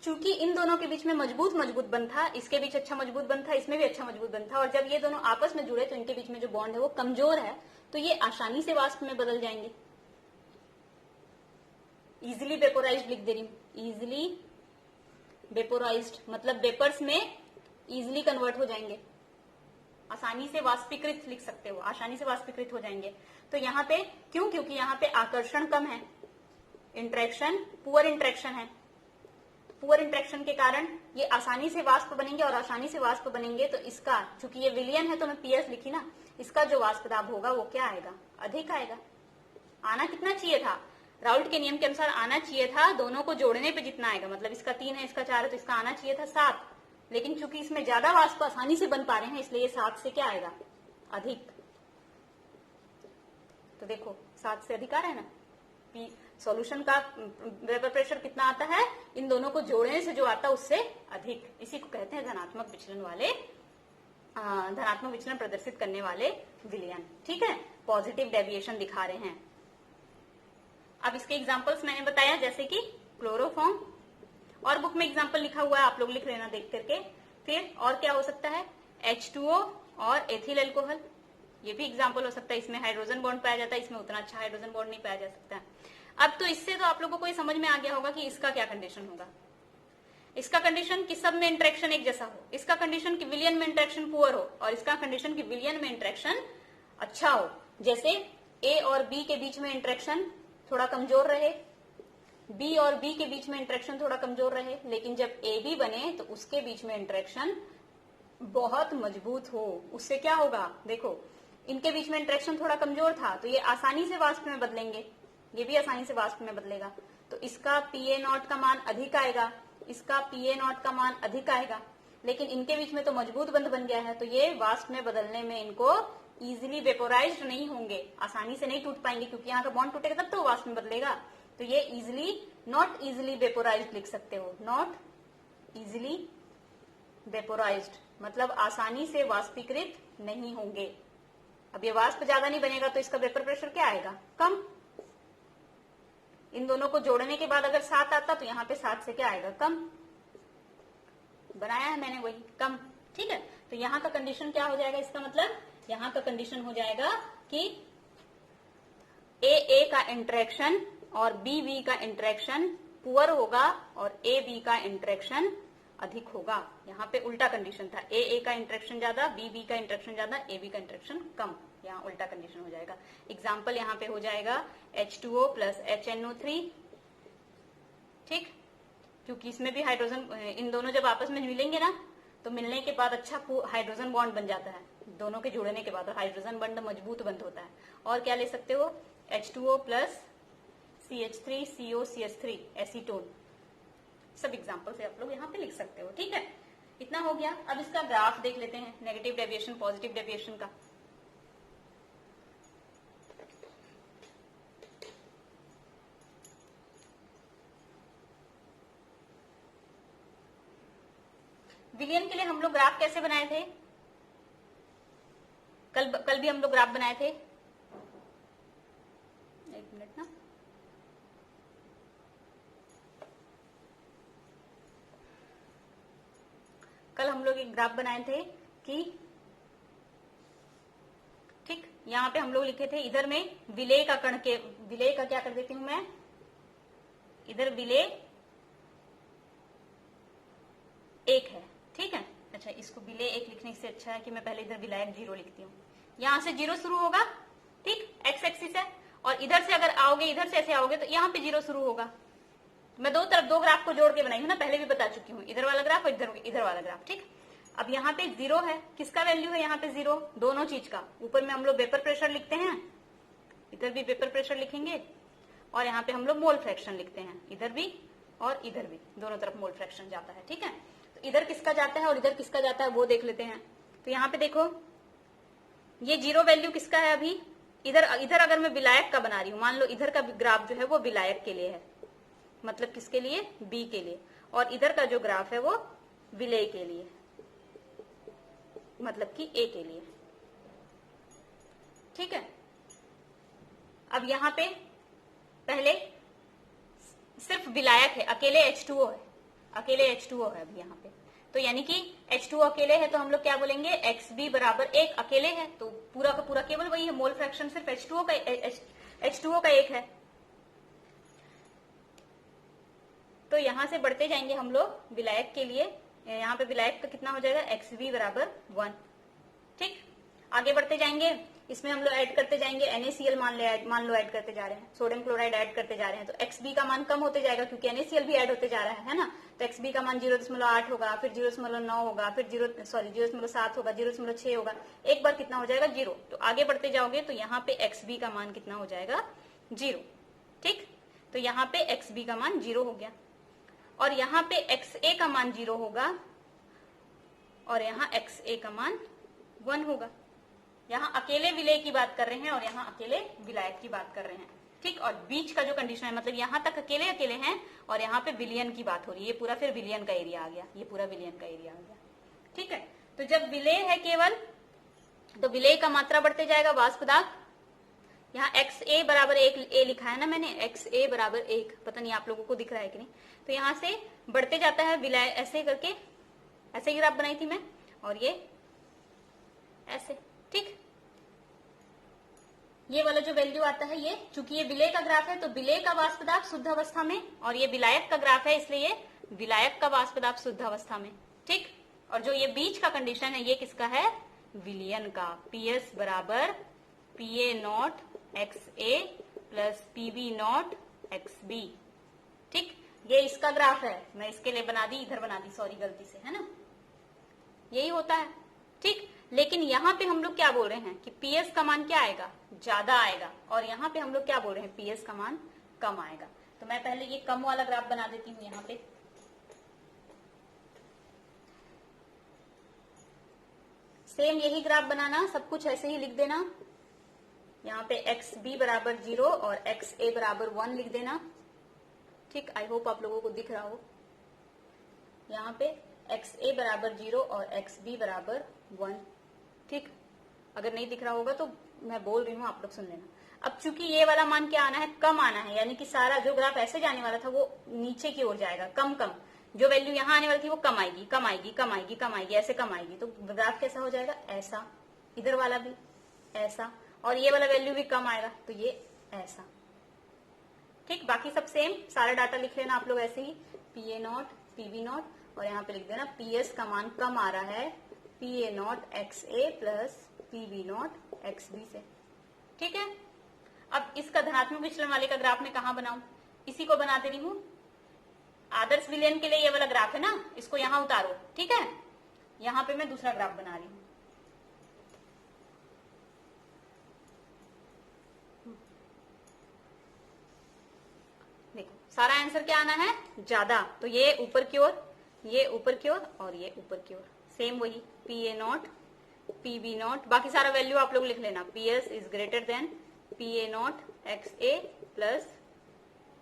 चूंकि इन दोनों के बीच में मजबूत बंध था, इसके बीच अच्छा मजबूत बंध था, इसमें भी अच्छा मजबूत बंध था, और जब ये दोनों आपस में जुड़े तो इनके बीच में जो बॉन्ड है वो कमजोर है, तो ये आसानी से वाष्प में बदल जाएंगे। इजिली वेपोराइज्ड लिख दे रही हूं, इजिली वेपोराइज्ड मतलब वेपर्स में इजिली कन्वर्ट हो जाएंगे, आसानी से वाष्पीकृत लिख सकते हो, आसानी से वाष्पीकृत हो जाएंगे। तो यहाँ पे क्यों, क्योंकि यहाँ पे आकर्षण कम है, इंट्रैक्शन पुअर इंट्रैक्शन है, पुअर इंट्रैक्शन के कारण ये आसानी से वाष्प बनेंगे, और आसानी से वाष्प बनेंगे तो इसका, चूंकि ये विलयन है तो मैं PS लिखी ना, इसका जो वाष्प दाब होगा वो क्या आएगा, अधिक आएगा। आना कितना चाहिए था, राउल्ट के नियम के अनुसार आना चाहिए था दोनों को जोड़ने पे जितना आएगा, मतलब इसका 3 है इसका 4 है तो इसका आना चाहिए था 7, लेकिन चूंकि इसमें ज्यादा वाष्प आसानी से बन पा रहे हैं इसलिए ये 7 से क्या आएगा, अधिक। तो देखो 7 से अधिक आ रहा है ना, सॉल्यूशन का वेपर प्रेशर कितना आता है, इन दोनों को जोड़ने से जो आता है उससे अधिक। इसी को कहते हैं धनात्मक विचलन वाले, धनात्मक विचलन प्रदर्शित करने वाले विलयन। ठीक है, पॉजिटिव डेविएशन दिखा रहे हैं। अब इसके एग्जांपल्स मैंने बताया, जैसे कि क्लोरोफॉर्म, और बुक में एग्जांपल लिखा हुआ है, आप लोग लिख लेना देख करके। फिर और क्या हो सकता है, H2O और एथिल अल्कोहल, ये भी एग्जांपल हो सकता है। इसमें हाइड्रोजन बॉन्ड पाया जाता है, इसमें उतना अच्छा हाइड्रोजन बॉन्ड नहीं पाया जा सकता। अब तो इससे तो आप लोगों को ये समझ में आ गया होगा कि इसका क्या कंडीशन होगा। इसका कंडीशन कि सब में इंटरेक्शन एक जैसा हो, इसका कंडीशन कि विलियन में इंटरेक्शन पुअर हो, और इसका कंडीशन कि विलियन में इंटरेक्शन अच्छा हो। जैसे ए और बी के बीच में इंटरेक्शन थोड़ा कमजोर रहे, बी और बी के बीच में इंटरेक्शन थोड़ा कमजोर रहे, लेकिन जब ए बी बने तो उसके बीच में इंटरेक्शन बहुत मजबूत हो। उससे क्या होगा, देखो इनके बीच में इंटरेक्शन थोड़ा कमजोर था तो ये आसानी से वाष्प में बदलेंगे, ये भी आसानी से वाष्प में बदलेगा, तो इसका PA0 का मान अधिक आएगा, इसका PA0 का मान अधिक आएगा। लेकिन इनके बीच में तो मजबूत बंध बन गया है, तो ये वाष्प में बदलने में इनको इजीली वेपोराइज्ड नहीं होंगे, आसानी से नहीं टूट पाएंगे, क्योंकि यहाँ का बॉन्ड टूटेगा तब तो वाष्प में बदलेगा। तो ये इजिली, नॉट इजिली वेपोराइज्ड लिख सकते हो, नॉट इजिली वेपोराइज्ड मतलब आसानी से वाष्पीकृत नहीं होंगे। अब ये वाष्प ज्यादा नहीं बनेगा तो इसका वेपर प्रेशर क्या आएगा, कम। इन दोनों को जोड़ने के बाद अगर 7 आता तो यहाँ पे 7 से क्या आएगा, कम। बनाया है मैंने वही, कम। ठीक है, तो यहाँ का कंडीशन क्या हो जाएगा, इसका मतलब यहाँ का कंडीशन हो जाएगा कि ए का इंटरेक्शन और बी का इंटरेक्शन पुअर होगा और ए का इंटरेक्शन अधिक होगा। यहाँ पे उल्टा कंडीशन था, ए का इंटरेक्शन ज्यादा, बी का इंटरेक्शन ज्यादा, ए का इंटरेक्शन कम। यहाँ उल्टा कंडीशन हो जाएगा। एग्जाम्पल यहाँ पे हो जाएगा H2O प्लस HNO3। ठीक, क्योंकि इसमें भी हाइड्रोजन, इन दोनों जब आपस में मिलेंगे ना तो मिलने के बाद अच्छा हाइड्रोजन बॉन्ड बन जाता है, दोनों के जुड़ने के बाद हाइड्रोजन बॉन्ड मजबूत बंद होता है। और क्या ले सकते हो, H2O प्लस CH3COCH3 एसीटोन। सब एग्जाम्पल से आप लोग यहाँ पे लिख सकते हो। ठीक है, इतना हो गया। अब इसका ग्राफ देख लेते हैं, नेगेटिव डेविएशन पॉजिटिव डेविएशन का। विलियन के लिए हम लोग ग्राफ कैसे बनाए थे, कल भी हम लोग ग्राफ बनाए थे। एक मिनट ना, कल हम लोग एक ग्राफ बनाए थे कि, ठीक, यहाँ पे हम लोग लिखे थे इधर में विलेय का कण के, विलेय का क्या कर देती हूं मैं, इधर विलेय 1 है। ठीक है, अच्छा इसको विलेय 1 लिखने से अच्छा है कि मैं पहले इधर विलायक 0 लिखती हूँ। यहाँ से 0 शुरू होगा, ठीक, एक्स एक्सिस है, और इधर से अगर आओगे, इधर से ऐसे आओगे तो यहाँ पे 0 शुरू होगा। मैं दो तरफ दो ग्राफ को जोड़ के बनाई हूँ ना, पहले भी बता चुकी हूँ, इधर वाला ग्राफ और इधर वाला ग्राफ। ठीक, अब यहाँ पे 0 है, किसका वैल्यू है यहाँ पे 0, दोनों चीज का। ऊपर में हम लोग वेपर प्रेशर लिखते हैं, इधर भी वेपर प्रेशर लिखेंगे, और यहाँ पे हम लोग मोल फ्रैक्शन लिखते हैं, इधर भी और इधर भी, दोनों तरफ मोल फ्रैक्शन जाता है। ठीक है, तो इधर किसका जाता है और इधर किसका जाता है वो देख लेते हैं। तो यहाँ पे देखो ये 0 वैल्यू किसका है अभी, इधर अगर मैं विलायक का बना रही हूँ, मान लो इधर का ग्राफ जो है वो विलायक के लिए है, मतलब किसके लिए, बी के लिए, और इधर का जो ग्राफ है वो विलेय के लिए, मतलब कि ए के लिए। ठीक है, अब यहाँ पे पहले सिर्फ विलायक है, अकेले H2O है, अकेले H2O है अभी यहाँ पे, तो यानी कि H2O अकेले है तो हम लोग क्या बोलेंगे, XB बराबर 1, अकेले है तो पूरा का पूरा केवल वही है, मोल फ्रैक्शन सिर्फ H2O का 1 है। तो यहां से बढ़ते जाएंगे हम लोग विलायक के लिए, यहाँ पे विलायक का कितना हो जाएगा, XB बराबर 1। ठीक, आगे बढ़ते जाएंगे, इसमें हम लोग ऐड करते जाएंगे, NaCl मान लो ऐड करते जा रहे हैं, सोडियम क्लोराइड ऐड करते जा रहे हैं, तो Xb का मान कम होते जाएगा क्योंकि NaCl भी ऐड होते जा रहा है ना। तो Xb का मान 0.8 होगा, फिर 0.9 होगा, फिर 0.7 होगा, 0.6 होगा, एक बार कितना हो जाएगा 0। तो आगे बढ़ते जाओगे तो यहाँ पे Xb का मान कितना हो जाएगा 0। ठीक, तो यहाँ पे Xb का मान 0 हो गया और यहाँ पे Xa का मान 0 होगा और यहाँ Xa का मान 1 होगा। यहाँ अकेले विलेय की बात कर रहे हैं और यहाँ अकेले विलायक की बात कर रहे हैं। ठीक, और बीच का जो कंडीशन है मतलब यहाँ तक अकेले अकेले हैं और यहाँ पे विलयन की बात हो रही है। ये पूरा फिर विलयन का एरिया आ गया, ये पूरा विलयन का एरिया आ गया। ठीक है, तो जब विलेय है केवल तो विलेय का मात्रा बढ़ते जाएगा वाष्प दाब। यहाँ XA बराबर 1 A लिखा है ना मैंने, XA बराबर 1, पता नहीं आप लोगों को दिख रहा है कि नहीं। तो यहाँ से बढ़ते जाता है विलय, ऐसे करके ऐसे ही ग्राफ बनाई थी मैं और ये ऐसे। ठीक, ये वाला जो वैल्यू आता है ये, चूंकि ये विलेय का ग्राफ है तो विलेय का वाष्प दाब शुद्ध अवस्था में, और ये विलायक का ग्राफ है इसलिए ये विलायक का वाष्प दाब शुद्ध अवस्था में। ठीक, और जो ये बीच का कंडीशन है ये किसका है, विलयन का। PS बराबर PA not XA plus PB not XB। ठीक, ये इसका ग्राफ है, मैं इसके लिए बना दी, इधर बना दी, सॉरी गलती से, है ना, यही होता है। ठीक, लेकिन यहाँ पे हम लोग क्या बोल रहे हैं कि PS का मान क्या आएगा, ज्यादा आएगा, और यहाँ पे हम लोग क्या बोल रहे हैं, PS का मान कम आएगा। तो मैं पहले ये कम वाला ग्राफ बना देती हूँ यहाँ पे। सेम यही ग्राफ बनाना, सब कुछ ऐसे ही लिख देना। यहाँ पे XB बराबर 0 और XA बराबर 1 लिख देना। ठीक, आई होप आप लोगों को दिख रहा हो। यहाँ पे XA बराबर 0 और XB बराबर 1। ठीक, अगर नहीं दिख रहा होगा तो मैं बोल रही हूँ, आप लोग सुन लेना। अब चूंकि ये वाला मान क्या आना है, कम आना है, यानी कि सारा जो ग्राफ ऐसे जाने वाला था वो नीचे की ओर जाएगा, कम कम। जो वैल्यू यहाँ आने वाली थी वो कम आएगी, कम आएगी, कम आएगी, कम आएगी, ऐसे कम आएगी। तो ग्राफ कैसा हो जाएगा, ऐसा, इधर वाला भी ऐसा, और ये वाला वैल्यू भी कम आएगा तो ये ऐसा। ठीक, बाकी सब सेम, सारा डाटा लिख लेना आप लोग ऐसे ही, PA नॉट PB नॉट, और यहाँ पे लिख देना PS का मान कम आ रहा है PA not XA plus PB not XB से। ठीक है, अब इसका धनात्मक विचलन वाले का ग्राफ में कहाँ बनाऊं, इसी को बना दे रही हूँ। आदर्श विलयन के लिए ये वाला ग्राफ है ना, इसको यहाँ उतारो। ठीक है, यहाँ पे मैं दूसरा ग्राफ बना रही हूँ। देखो सारा आंसर क्या आना है, ज्यादा, तो ये ऊपर की ओर, ये ऊपर की ओर और ये ऊपर की ओर, सेम वही PA नॉट PB नॉट, बाकी सारा वैल्यू आप लोग लिख लेना। PS is greater than PA not XA plus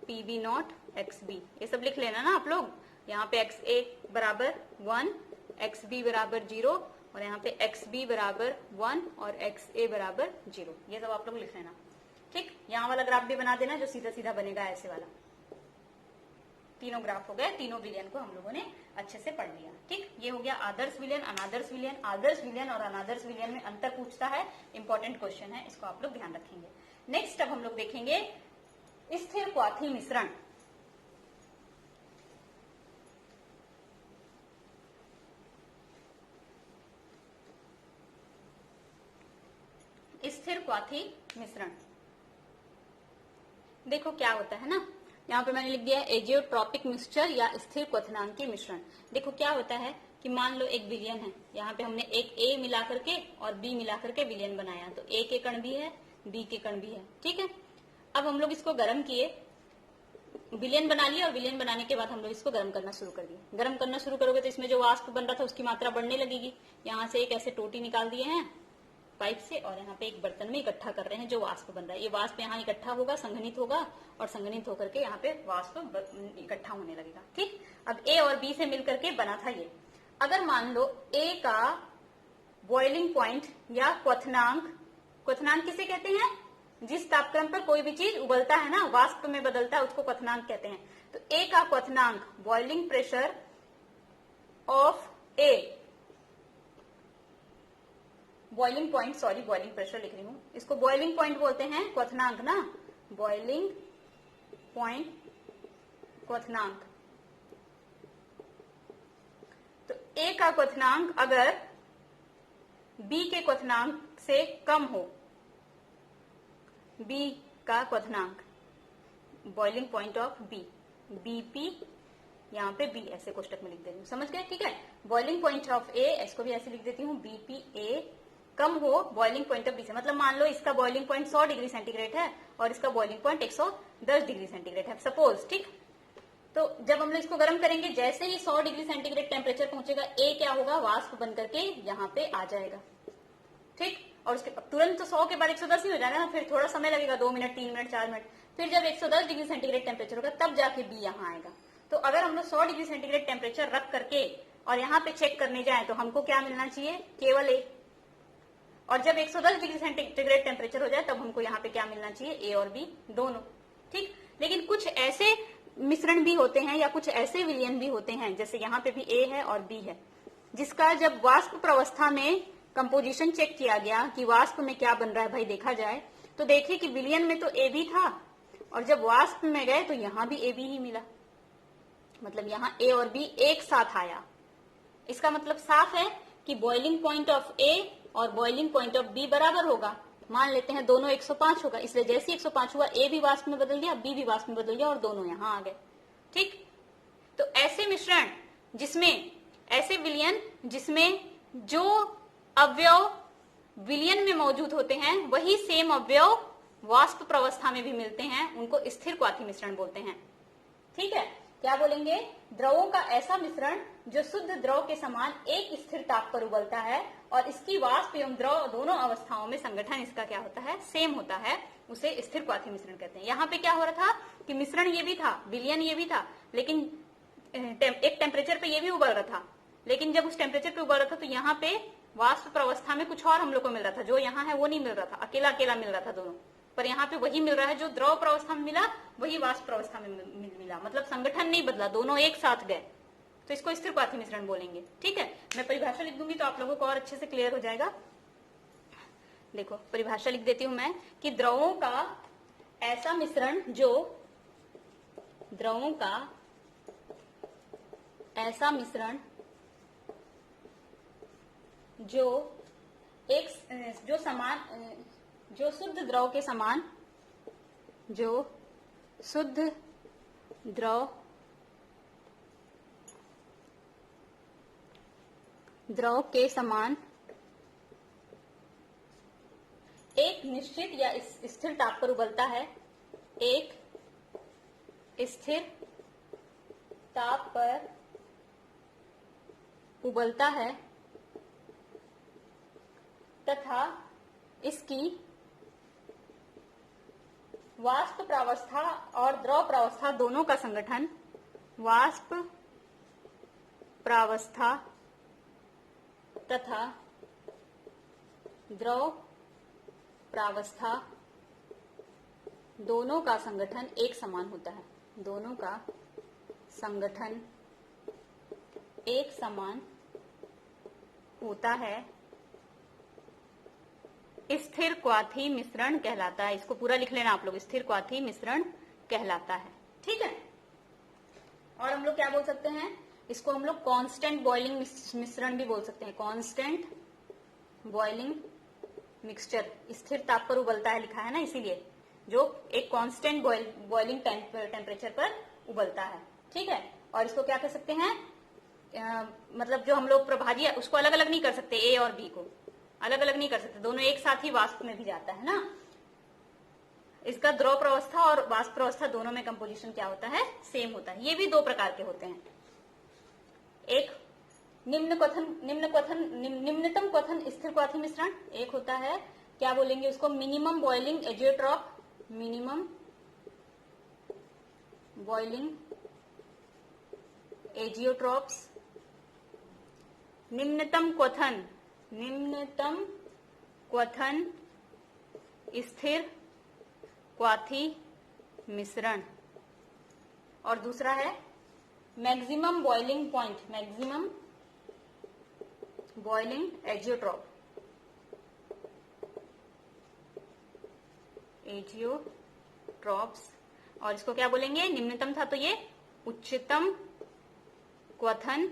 PB not XB, ये सब लिख लेना ना आप लोग। यहाँ पे XA बराबर 1, XB बराबर 0 और यहाँ पे XB बराबर 1 और XA बराबर 0, ये सब आप लोग लिख लेना। ठीक, यहाँ वाला ग्राफ भी बना देना जो सीधा सीधा बनेगा ऐसे वाला। तीनों ग्राफ हो गए, तीनों विलयन को हम लोगों ने अच्छे से पढ़ लिया। ठीक, ये हो गया आदर्श विलयन, अनादर्श विलयन। आदर्श विलयन और अनादर्श विलयन में अंतर पूछता है, इंपॉर्टेंट क्वेश्चन है, इसको आप लोग ध्यान रखेंगे। नेक्स्ट अब हम लोग देखेंगे स्थिर क्वाथी मिश्रण। स्थिर क्वाथी मिश्रण, देखो क्या होता है ना, यहाँ पे मैंने लिख दिया है एजियोट्रॉपिक मिक्सचर या स्थिर क्वथनांकीय मिश्रण। देखो क्या होता है कि मान लो एक विलयन है, यहाँ पे हमने एक A मिला करके और B मिला करके विलयन बनाया, तो A के कण भी है, B के कण भी है। ठीक है, अब हम लोग इसको गर्म किए, विलयन बना लिया और विलयन बनाने के बाद हम लोग इसको गर्म करना शुरू कर दिया। गर्म करना शुरू करोगे तो इसमें जो वाष्प बन रहा था उसकी मात्रा बढ़ने लगेगी। यहाँ से एक ऐसे टोटी निकाल दिए हैं पाइप से और यहाँ पे एक बर्तन में इकट्ठा कर रहे हैं जो वाष्प बन रहा है। ये वाष्प यहाँ इकट्ठा होगा, संघनित होगा और संघनित होकर के यहाँ पे वाष्प इकट्ठा होने लगेगा। ठीक, अब A और B से मिलकर के बना था ये। अगर मान लो A का बॉइलिंग पॉइंट या क्वथनांक, क्वथनांक किसे कहते हैं, जिस तापक्रम पर कोई भी चीज उबलता है ना, वाष्प में बदलता है, उसको क्वथनांक कहते हैं। तो A का क्वथनांक, boiling pressure of A, boiling point, sorry boiling pressure लिख रही हूं, इसको बॉइलिंग पॉइंट बोलते हैं, क्वथनांक ना, बॉइलिंग पॉइंट क्वथनांक। तो A का क्वथनांक अगर B के क्वथनांक से कम हो, बी का क्वथनांक, boiling point of B, BP, यहाँ पे बी ऐसे कोष्टक में लिख देती हूँ, समझ गए? ठीक है, बॉइलिंग पॉइंट ऑफ ए, इसको भी ऐसे लिख देती हूँ, बीपी ए कम हो बॉइलिंग पॉइंट ऑफ बी से। मतलब मान लो इसका बॉइलिंग पॉइंट 100 डिग्री सेंटीग्रेड है और इसका बॉइलिंग पॉइंट 110 डिग्री सेंटीग्रेड है सपोज, ठीक। तो जब हम लोग इसको गर्म करेंगे, जैसे ही 100 डिग्री सेंटीग्रेड टेम्परेचर पहुंचेगा, ए क्या होगा, वाष्प बन करके यहाँ पे आ जाएगा, ठीक। और उसके तुरंत तो 100 के बाद 110 ही हो जाएगा ना, फिर थोड़ा समय लगेगा, 2 मिनट, 3 मिनट, 4 मिनट, फिर जब 110 डिग्री सेंटीग्रेड टेम्परेचर होगा तब जाके बी यहाँ आएगा। तो अगर हम लोग 100 डिग्री सेंटीग्रेड टेम्परेचर रख करके और यहाँ पे चेक करने जाए तो हमको क्या मिलना चाहिए, केवल ए। और जब 110 डिग्री सेंटीग्रेड टेम्परेचर हो जाए तब हमको यहाँ पे क्या मिलना चाहिए, ए और बी दोनों, ठीक। लेकिन कुछ ऐसे मिश्रण भी होते हैं या कुछ ऐसे विलयन भी होते हैं, जैसे यहाँ पे भी ए है और बी है, जिसका जब वाष्प प्रवस्था में कंपोजिशन चेक किया गया कि वाष्प में क्या बन रहा है भाई देखा जाए, तो देखिए कि विलयन में तो ए बी था और जब वाष्प में गए तो यहाँ भी ए बी ही मिला। मतलब यहाँ ए और बी एक साथ आया। इसका मतलब साफ है कि बॉइलिंग पॉइंट ऑफ ए और बॉइलिंग पॉइंट ऑफ बी बराबर होगा। मान लेते हैं दोनों 105 होगा, इसलिए जैसे 105 हुआ ए भी वाष्प में बदल गया, बी भी वाष्प में बदल गया और दोनों यहाँ आ गए, ठीक। तो ऐसे मिश्रण जिसमें, ऐसे विलयन जिसमें जो अवयव विलयन में मौजूद होते हैं वही सेम अवयव वाष्प प्रवस्था में भी मिलते हैं, उनको स्थिर क्वाथी मिश्रण बोलते हैं, ठीक है। क्या बोलेंगे, द्रवों का ऐसा मिश्रण जो शुद्ध द्रव के समान एक स्थिर ताप पर उबलता है और इसकी वाष्प एवं द्रव दोनों अवस्थाओं में संगठन इसका क्या होता है, सेम होता है, उसे स्थिर क्वाथी मिश्रण कहते हैं। यहाँ पे क्या हो रहा था कि मिश्रण ये भी था, विलयन ये भी था, लेकिन एक टेम्परेचर पे ये भी उबल रहा था, लेकिन जब उस टेम्परेचर पे उबल रहा था तो यहाँ पे वाष्प प्रवस्था में कुछ और हम लोग को मिल रहा था, जो यहाँ है वो नहीं मिल रहा था, अकेला अकेला मिल रहा था दोनों, पर यहाँ पे वही मिल रहा है जो द्रव प्रवस्था में मिला वही वाष्प प्रवस्था में मिला, मतलब संगठन नहीं बदला, दोनों एक साथ गए, तो इसको स्थिर क्वाथी मिश्रण बोलेंगे, ठीक है। मैं परिभाषा लिख दूंगी तो आप लोगों को और अच्छे से क्लियर हो जाएगा। देखो परिभाषा लिख देती हूं मैं कि द्रवों का ऐसा मिश्रण जो, द्रवों का ऐसा मिश्रण जो एक जो समान, जो शुद्ध द्रव के समान, जो शुद्ध द्रव के समान एक निश्चित या स्थिर ताप पर उबलता है, एक स्थिर ताप पर उबलता है तथा इसकी वाष्प प्रावस्था और द्रव प्रावस्था दोनों का संगठन, वाष्प प्रावस्था तथा द्रव प्रावस्था दोनों का संगठन एक समान होता है, दोनों का संगठन एक समान होता है, स्थिर क्वाथी मिश्रण कहलाता है। इसको पूरा लिख लेना आप लोग, स्थिर क्वाथी मिश्रण कहलाता है, ठीक है। और हम लोग क्या बोल सकते हैं, इसको हम लोग कांस्टेंट बॉइलिंग मिश्रण भी बोल सकते हैं, कांस्टेंट बॉइलिंग मिक्सचर, स्थिर ताप पर उबलता है लिखा है ना, इसीलिए जो एक कांस्टेंट बॉइलिंग टेम्परेचर पर उबलता है, ठीक है। और इसको क्या कह सकते हैं, मतलब जो हम लोग प्रभाजी है उसको अलग अलग नहीं कर सकते, ए और बी को अलग अलग नहीं कर सकते, दोनों एक साथ ही वाष्प में भी जाता है ना। इसका द्रव प्रवस्था और वाष्प प्रवस्था दोनों में कंपोजिशन क्या होता है, सेम होता है। ये भी दो प्रकार के होते हैं, एक निम्नतम क्वथन स्थिर क्वाथी मिश्रण, एक होता है क्या बोलेंगे उसको, minimum boiling azeotrope, minimum boiling azeotropes, निम्नतम क्वथन स्थिर क्वाथी मिश्रण, और दूसरा है maximum boiling point, maximum boiling azeotropes, और इसको क्या बोलेंगे, निम्नतम था तो ये उच्चतम क्वथन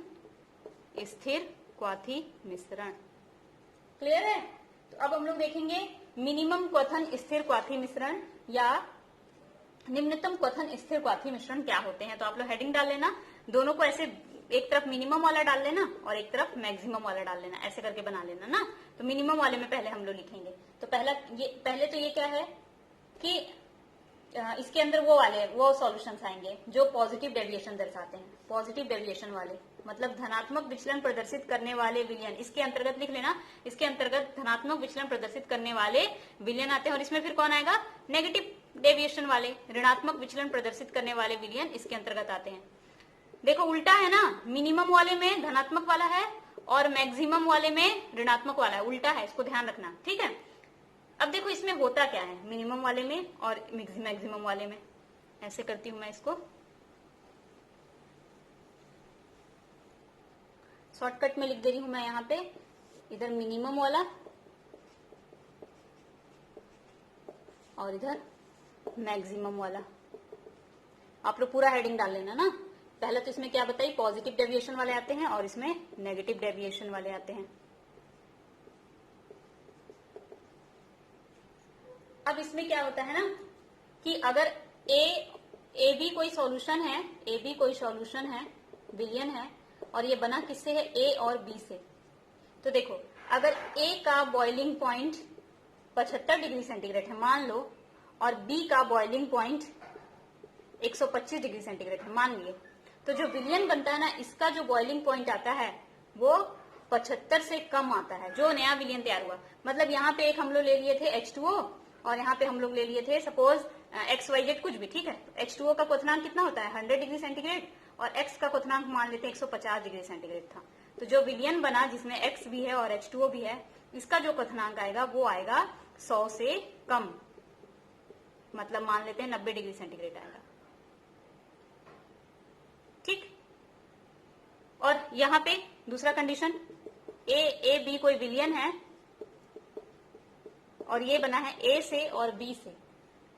स्थिर क्वाथी मिश्रण। क्लियर है? तो अब हम लोग देखेंगे मिनिमम क्वथन स्थिर क्वाथी मिश्रण या निम्नतम क्वथन स्थिर क्वाथी मिश्रण क्या होते हैं। तो आप लोग हेडिंग डाल लेना, दोनों को ऐसे एक तरफ मिनिमम वाला डाल लेना और एक तरफ मैक्सिमम वाला डाल लेना, ऐसे करके बना लेना ना। तो मिनिमम वाले में पहले हम लोग लिखेंगे। तो पहले तो ये क्या है कि इसके अंदर वो सॉल्यूशंस आएंगे जो पॉजिटिव डेविएशन दर्शाते हैं। पॉजिटिव डेविएशन वाले मतलब धनात्मक विचलन प्रदर्शित करने वाले विलयन, इसके अंतर्गत लिख लेना, इसके अंतर्गत धनात्मक विचलन प्रदर्शित करने वाले विलयन आते हैं। और इसमें फिर कौन आएगा, नेगेटिव डेविएशन वाले, ऋणात्मक विचलन प्रदर्शित करने वाले विलयन इसके अंतर्गत आते हैं। देखो उल्टा है ना, मिनिमम वाले में धनात्मक वाला है और मैक्सिमम वाले में ऋणात्मक वाला है, उल्टा है, इसको ध्यान रखना, ठीक है। अब देखो इसमें होता क्या है मिनिमम वाले में और मैक्सिमम वाले में। ऐसे करती हूं मैं इसको, शॉर्टकट में लिख दे रही हूं मैं यहाँ पे, इधर मिनिमम वाला और इधर मैक्सिमम वाला। आप लोग पूरा हेडिंग डाल लेना ना। पहले तो इसमें क्या बताई, पॉजिटिव डेविएशन वाले आते हैं और इसमें नेगेटिव डेविएशन वाले आते हैं। अब इसमें क्या होता है ना कि अगर ए बी कोई सॉल्यूशन है, ए बी कोई सॉल्यूशन है, विलयन है, और ये बना किससे है, ए और बी से। तो देखो अगर ए का बॉइलिंग पॉइंट 75 डिग्री सेंटीग्रेड है मान लो, और बी का बॉइलिंग पॉइंट 125 डिग्री सेंटीग्रेड है मान लिए, तो जो विलयन बनता है ना, इसका जो बॉइलिंग पॉइंट आता है वो 75 से कम आता है, जो नया विलयन तैयार हुआ। मतलब यहाँ पे एक हम लोग ले लिए थे H2O और यहाँ पे हम लोग ले लिए थे सपोज XYZ कुछ भी, ठीक है। H2O का क्वथनांक कितना होता है 100 डिग्री सेंटीग्रेड और X का क्वथनांक मान लेते हैं 150 डिग्री सेंटीग्रेड था। तो जो विलयन बना जिसमें X भी है और H2O भी है, इसका जो क्वथनांक आएगा वो आएगा 100 से कम, मतलब मान लेते हैं 90 डिग्री सेंटीग्रेड आएगा, ठीक। और यहाँ पे दूसरा कंडीशन, ए बी कोई विलयन है और ये बना है ए से और बी से,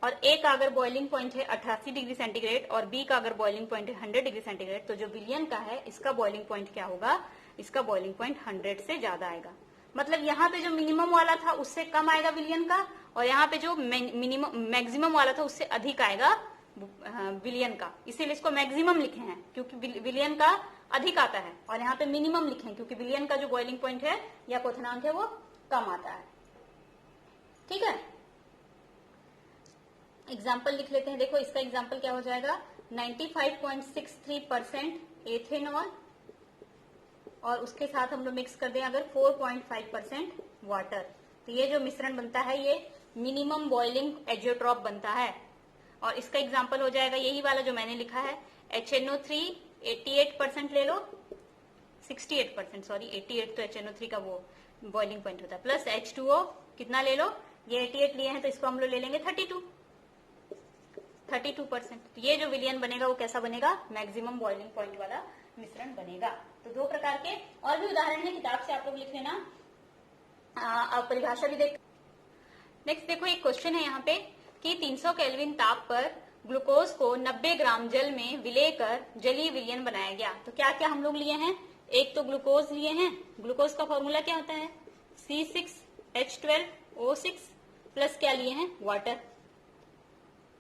और ए का अगर बॉइलिंग पॉइंट है 88 डिग्री सेंटीग्रेड और बी का अगर बॉइलिंग पॉइंट है 100 डिग्री सेंटीग्रेड, तो जो विलयन का है इसका बॉइलिंग पॉइंट क्या होगा, इसका बॉइलिंग पॉइंट 100 से ज्यादा आएगा। मतलब यहाँ पे जो मिनिमम वाला था उससे कम आएगा विलयन का, और यहाँ पे जो मिनिमम मैक्सिमम वाला था उससे अधिक आएगा विलयन का। इसीलिए इसको मैक्सिमम लिखे हैं क्योंकि विलयन का अधिक आता है, और यहाँ पे मिनिमम लिखे हैं क्योंकि विलयन का जो बॉइलिंग पॉइंट है या क्वथनांक है वो कम आता है, ठीक है। एग्जाम्पल लिख लेते हैं। देखो इसका एग्जाम्पल क्या हो जाएगा, 95.63% एथेनॉल और उसके साथ हम लोग मिक्स कर दें अगर 4.5% वाटर, तो ये जो मिश्रण बनता है ये मिनिमम बॉइलिंग एजियोट्रॉप बनता है। और इसका एग्जाम्पल हो जाएगा यही वाला जो मैंने लिखा है, HNO3 88% ले लो, 68% सॉरी 88 तो HNO3 का वो बॉइलिंग पॉइंट होता है, प्लस H2O कितना ले लो, ये 88 लिए हैं तो इसको हम लोग ले लेंगे 32%। तो ये जो विलयन बनेगा वो कैसा बनेगा, मैक्सिमम बॉइलिंग पॉइंट वाला मिश्रण बनेगा। तो दो प्रकार के और भी उदाहरण है, किताब से आप लोग लिख लेना, आप परिभाषा भी देख। नेक्स्ट देखो एक क्वेश्चन है यहाँ पे कि 300 केल्विन ताप पर ग्लूकोज को 90 ग्राम जल में विलय कर जलीय विलयन बनाया गया। तो क्या क्या हम लोग लिए हैं, एक तो ग्लूकोज लिए हैं, ग्लूकोज का फॉर्मूला क्या होता है C6H12O6 प्लस क्या लिए हैं, वाटर।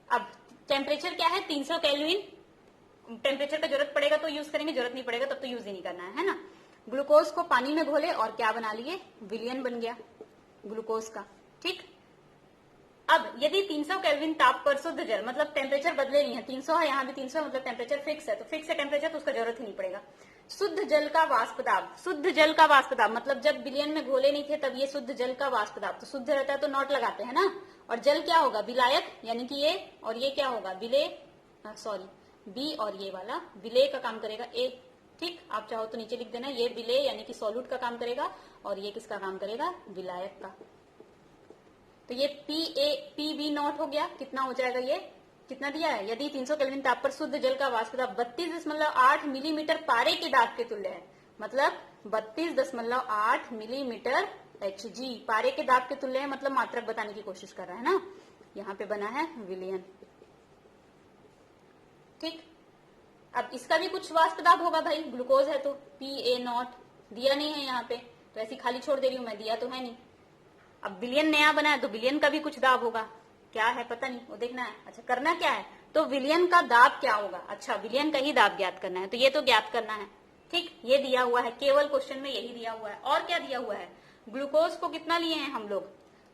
अब टेम्परेचर क्या है 300 केल्विन, टेम्परेचर का जरूरत पड़ेगा तो यूज करेंगे, जरूरत नहीं पड़ेगा तब तो यूज ही नहीं करना है ना। ग्लूकोज को पानी में घोले और क्या बना लिए, विलयन बन गया ग्लूकोज का, ठीक। अब यदि 300 केल्विन ताप पर शुद्ध जल, मतलब टेम्परेचर बदले नहीं है, 300 है, यहाँ भी 300 मतलब टेम्परेचर फिक्स है, तो फिक्स है टेम्परेचर तो उसका जरूरत ही नहीं पड़ेगा। शुद्ध जल का वाष्प दाब, शुद्ध जल का वाष्प दाब मतलब जब विलयन में घोले नहीं थे तब ये शुद्ध जल का वाष्प दाब, तो शुद्ध रहता है तो नॉट लगाते हैं ना, और जल क्या होगा विलायक, यानी कि ये, और ये क्या होगा विलय, सॉरी बी, और ये वाला विलय का काम करेगा ए, ठीक। आप चाहो तो नीचे लिख देना, ये विलय यानी कि सॉल्यूट का काम करेगा और ये किसका काम करेगा, विलायक का। तो ये PB नॉट हो गया, कितना हो जाएगा, ये कितना दिया है, यदि 300 केल्विन ताप पर शुद्ध जल का वाष्प दाब 32.8 मिलीमीटर पारे के दाब के तुल्य है, मतलब 32.8 मिलीमीटर Hg पारे के दाब के तुल्य है, मतलब मात्रक बताने की कोशिश कर रहा है ना। यहाँ पे बना है विलयन, ठीक। अब इसका भी कुछ वाष्प दाब होगा भाई, ग्लूकोज है तो PA नॉट दिया नहीं है यहाँ पे, तो ऐसी खाली छोड़ दे रही हूं मैं, दिया तो है नहीं। अब विलियन नया बना है तो विलियन का भी कुछ दाब होगा, क्या है पता नहीं, वो देखना है। अच्छा करना क्या है, तो विलियन का दाब क्या होगा, अच्छा विलियन का ही दाब ज्ञात करना है, तो ये तो ज्ञात करना है। ठीक, ये दिया हुआ है, केवल क्वेश्चन में यही दिया हुआ है। और क्या दिया हुआ है, ग्लूकोज को कितना लिए हैं हम लोग,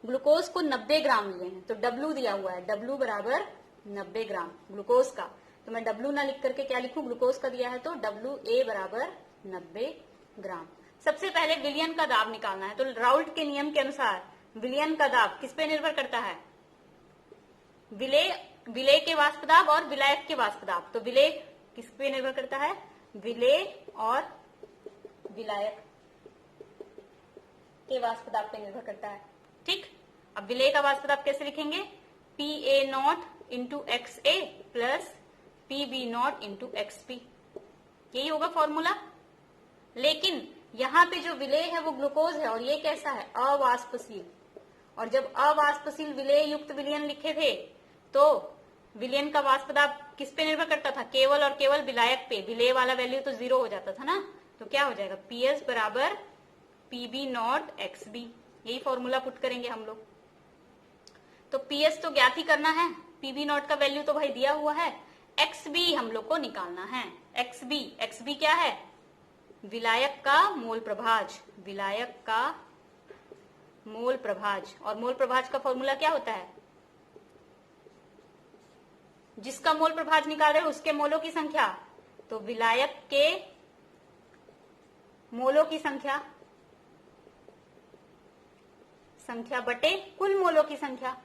ग्लूकोज को 90 ग्राम लिए हैं, तो W दिया हुआ है, W बराबर 90 ग्राम ग्लूकोज का। तो मैं W ना लिख करके क्या लिखूं, ग्लूकोज का दिया है तो WA बराबर 90 ग्राम। सबसे पहले विलियन का दाब निकालना है, तो राउल्ट के नियम के अनुसार विलियन का दाब किस पे निर्भर करता है, विलेय के वाष्प दाब और विलायक के वाष्प दाब। तो विलेय किस पे निर्भर करता है, विलेय और विलायक के वाष्प दाब पे निर्भर करता है। ठीक, अब विलेय का वाष्प दाब कैसे लिखेंगे, PA0 into XA plus PB0 into XP, यही होगा फॉर्मूला। लेकिन यहाँ पे जो विलेय है वो ग्लूकोज है और ये कैसा है, अवाष्पशील। और जब अवाष्पशील विलेय युक्त विलयन लिखे थे तो विलयन का वाष्प दाब किस पे निर्भर करता था, केवल और केवल विलायक पे। विलेय वाला वैल्यू तो 0 हो जाता था ना, तो क्या हो जाएगा, PS बराबर PB0 XB, यही फॉर्मूला पुट करेंगे हम लोग। तो PS तो ज्ञात ही करना है, PB0 का वैल्यू तो भाई दिया हुआ है, XB हम लोग को निकालना है। XB क्या है, विलायक का मोल प्रभाज, विलायक का मोल प्रभाज। और मोल प्रभाज का फॉर्मूला क्या होता है, जिसका मोल प्रभाज निकाल रहे उसके मोलों की संख्या, तो विलायक के मोलों की संख्या बटे कुल मोलों की संख्या।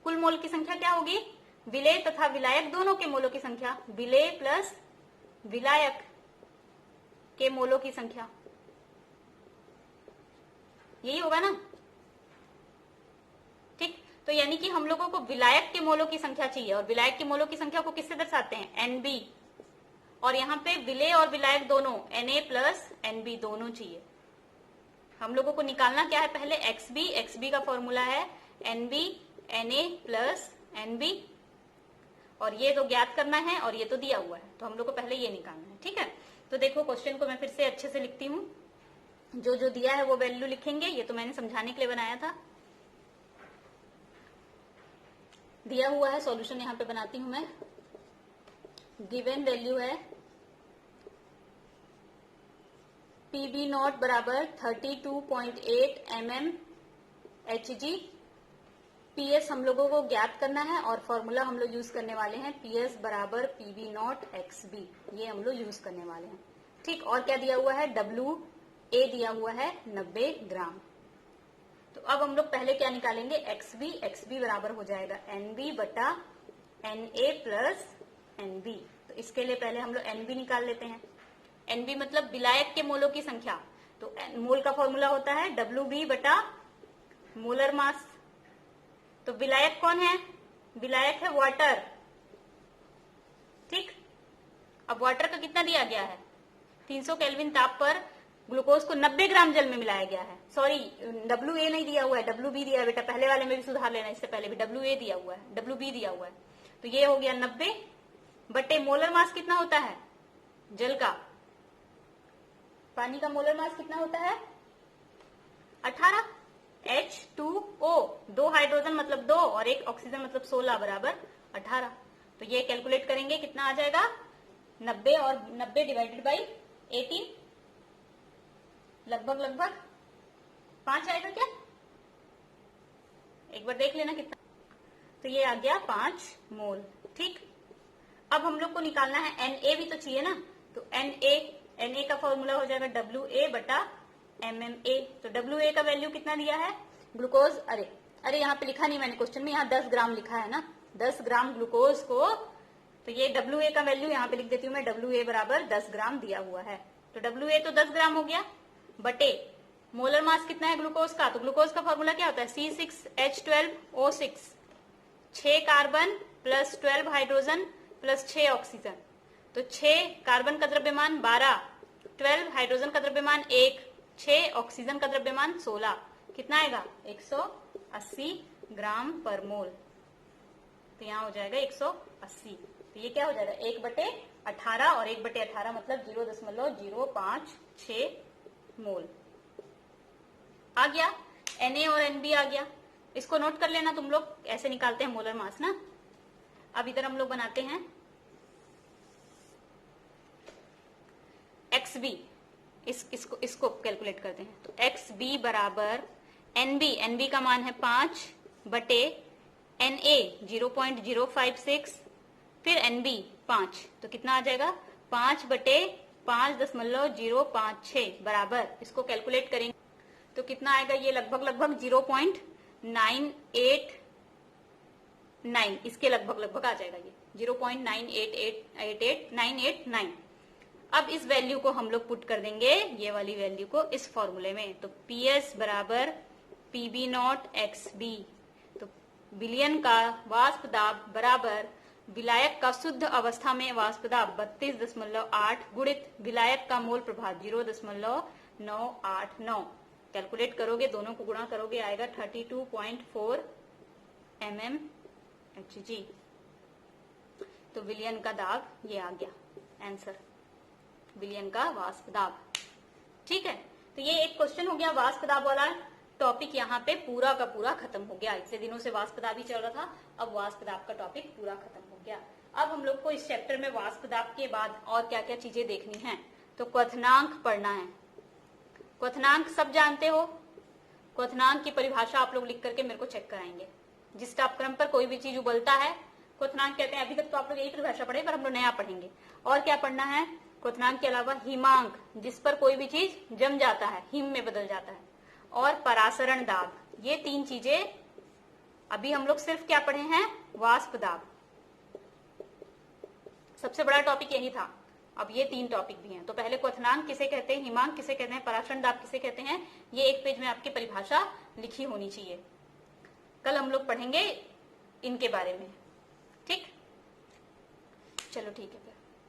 कुल मोल की संख्या क्या होगी, विलेय तथा विलायक दोनों के मोलों की संख्या, विलेय प्लस विलायक के मोलों की संख्या, यही होगा ना। ठीक, तो यानी कि हम लोगों को विलायक के मोलों की संख्या चाहिए, और विलायक के मोलों की संख्या को किससे दर्शाते हैं, NB। और यहाँ पे विलेय और विलायक दोनों Na प्लस NB दोनों चाहिए। हम लोगों को निकालना क्या है, पहले XB का फॉर्मूला है NB Na प्लस NB, और ये तो ज्ञात करना है और ये तो दिया हुआ है, तो हम लोग को पहले ये निकालना है। ठीक है, तो देखो क्वेश्चन को मैं फिर से अच्छे से लिखती हूँ, जो जो दिया है वो वैल्यू लिखेंगे, ये तो मैंने समझाने के लिए बनाया था। दिया हुआ है, सॉल्यूशन यहाँ पे बनाती हूं मैं। गिवन वैल्यू है PB0 बराबर 32.8 mm Hg। PS हम लोगों को ज्ञात करना है और फॉर्मूला हम लोग यूज करने वाले हैं PS बराबर PB0 XB, ये हम लोग यूज करने वाले हैं। ठीक, और क्या दिया हुआ है, WA दिया हुआ है 90 ग्राम। तो अब हम लोग पहले क्या निकालेंगे, XB बराबर हो जाएगा NB बटा Na प्लस NB। तो इसके लिए पहले हम लोग NB निकाल लेते हैं। NB मतलब विलायक के मोलों की संख्या, तो मोल का फॉर्मूला होता है WB बटा मोलर मास। तो विलायक कौन है, विलायक है वाटर। ठीक, अब वाटर का कितना दिया गया है, 300 केल्विन ताप पर ग्लूकोज को 90 ग्राम जल में मिलाया गया है। सॉरी, WA नहीं दिया हुआ है, WB दिया है बेटा, पहले वाले में भी सुधार लेना, इससे पहले भी WA दिया हुआ है, WB दिया हुआ है। तो ये हो गया 90 बटे मोलर मास कितना होता है जल का, पानी का मोलर मास कितना होता है 18, H2O, 2 हाइड्रोजन मतलब 2 और 1 ऑक्सीजन मतलब 16 बराबर 18। तो ये कैलकुलेट करेंगे कितना आ जाएगा, 90 और 90 डिवाइडेड बाई 18, लगभग 5 आएगा क्या, एक बार देख लेना कितना। तो ये आ गया 5 मोल। ठीक, अब हम लोग को निकालना है Na भी तो चाहिए ना, तो Na का फॉर्मूला हो जाएगा WA बटा MMA। तो WA का वैल्यू कितना दिया है, ग्लूकोज, अरे यहाँ पे लिखा नहीं मैंने क्वेश्चन में, यहाँ 10 ग्राम लिखा है ना, 10 ग्राम ग्लूकोज को, तो ये WA का वैल्यू यहाँ पे लिख देती हूँ मैं, WA बराबर 10 ग्राम दिया हुआ है। तो WA तो 10 ग्राम हो गया, बटे मोलर मास कितना है ग्लूकोज का, तो ग्लूकोज का फॉर्मूला क्या होता है, C6H12O6, 6 carbon plus 12 hydrogen plus 6 oxygen. तो 6 कार्बन का द्रव्यमान 12, 12 हाइड्रोजन का द्रव्यमान 1, 6 ऑक्सीजन का द्रव्यमान 16, कितना आएगा 180 ग्राम पर मोल। तो यहाँ हो जाएगा 180। तो ये क्या हो जाएगा 1/18 और 1/18 मतलब 0.056 मोल आ गया। Na और Nb आ गया, इसको नोट कर लेना तुम लोग, ऐसे निकालते हैं मोलर मास ना। अब इधर हम लोग बनाते हैं XB, इसको कैलकुलेट करते हैं। तो XB बराबर NB का मान है 5 बटे Na 0.056, फिर NB 5, तो कितना आ जाएगा 5 बटे 5.056 बराबर, इसको कैलकुलेट करेंगे तो कितना आएगा, ये लगभग 0.989, इसके लगभग आ जाएगा, ये 0.9888989। अब इस वैल्यू को हम लोग पुट कर देंगे, ये वाली वैल्यू को इस फॉर्मूले में। तो PS बराबर PB नॉट XB, तो विलयन का वाष्प दाब बराबर विलायक का शुद्ध अवस्था में वाष्प दाब 32.8 गुणित विलायक का मोल प्रभाव 0.989। कैलकुलेट करोगे, दोनों को गुणा करोगे, आएगा 32.4 mmHg। तो विलयन का दाब ये आ गया आंसर, विलयन का वाष्प दाब। ठीक है, तो ये एक क्वेश्चन हो गया वाष्प दाब वाला। टॉपिक यहाँ पे पूरा का पूरा खत्म हो गया। इतने दिनों से वाष्प दाब ही चल रहा था, अब वाष्प दाब का टॉपिक पूरा खत्म हो गया। अब हम लोग को इस चैप्टर में वाष्प दाब के बाद और क्या क्या चीजें देखनी है, तो क्वथनांक पढ़ना है। क्वथनांक सब जानते हो, क्वथनांक की परिभाषा आप लोग लिख करके मेरे को चेक कराएंगे। जिस तापक्रम पर कोई भी चीज उबलता है क्वथनांक कहते हैं। अभी तक तो आप लोग यही परिभाषा पढ़े, पर हम लोग नया पढ़ेंगे। और क्या पढ़ना है, क्वथनांक के अलावा हिमांक, जिस पर कोई भी चीज जम जाता है, हिम में बदल जाता है, और परासरण दाब। ये 3 चीजें अभी हम लोग सिर्फ क्या पढ़े हैं, वाष्प दाब। सबसे बड़ा टॉपिक यही था। अब ये 3 टॉपिक भी हैं। तो पहले क्वथनांक किसे कहते हैं, हिमांक किसे कहते हैं, परासरण दाब किसे कहते हैं, ये एक पेज में आपकी परिभाषा लिखी होनी चाहिए। कल हम लोग पढ़ेंगे इनके बारे में। ठीक, चलो ठीक है फिर।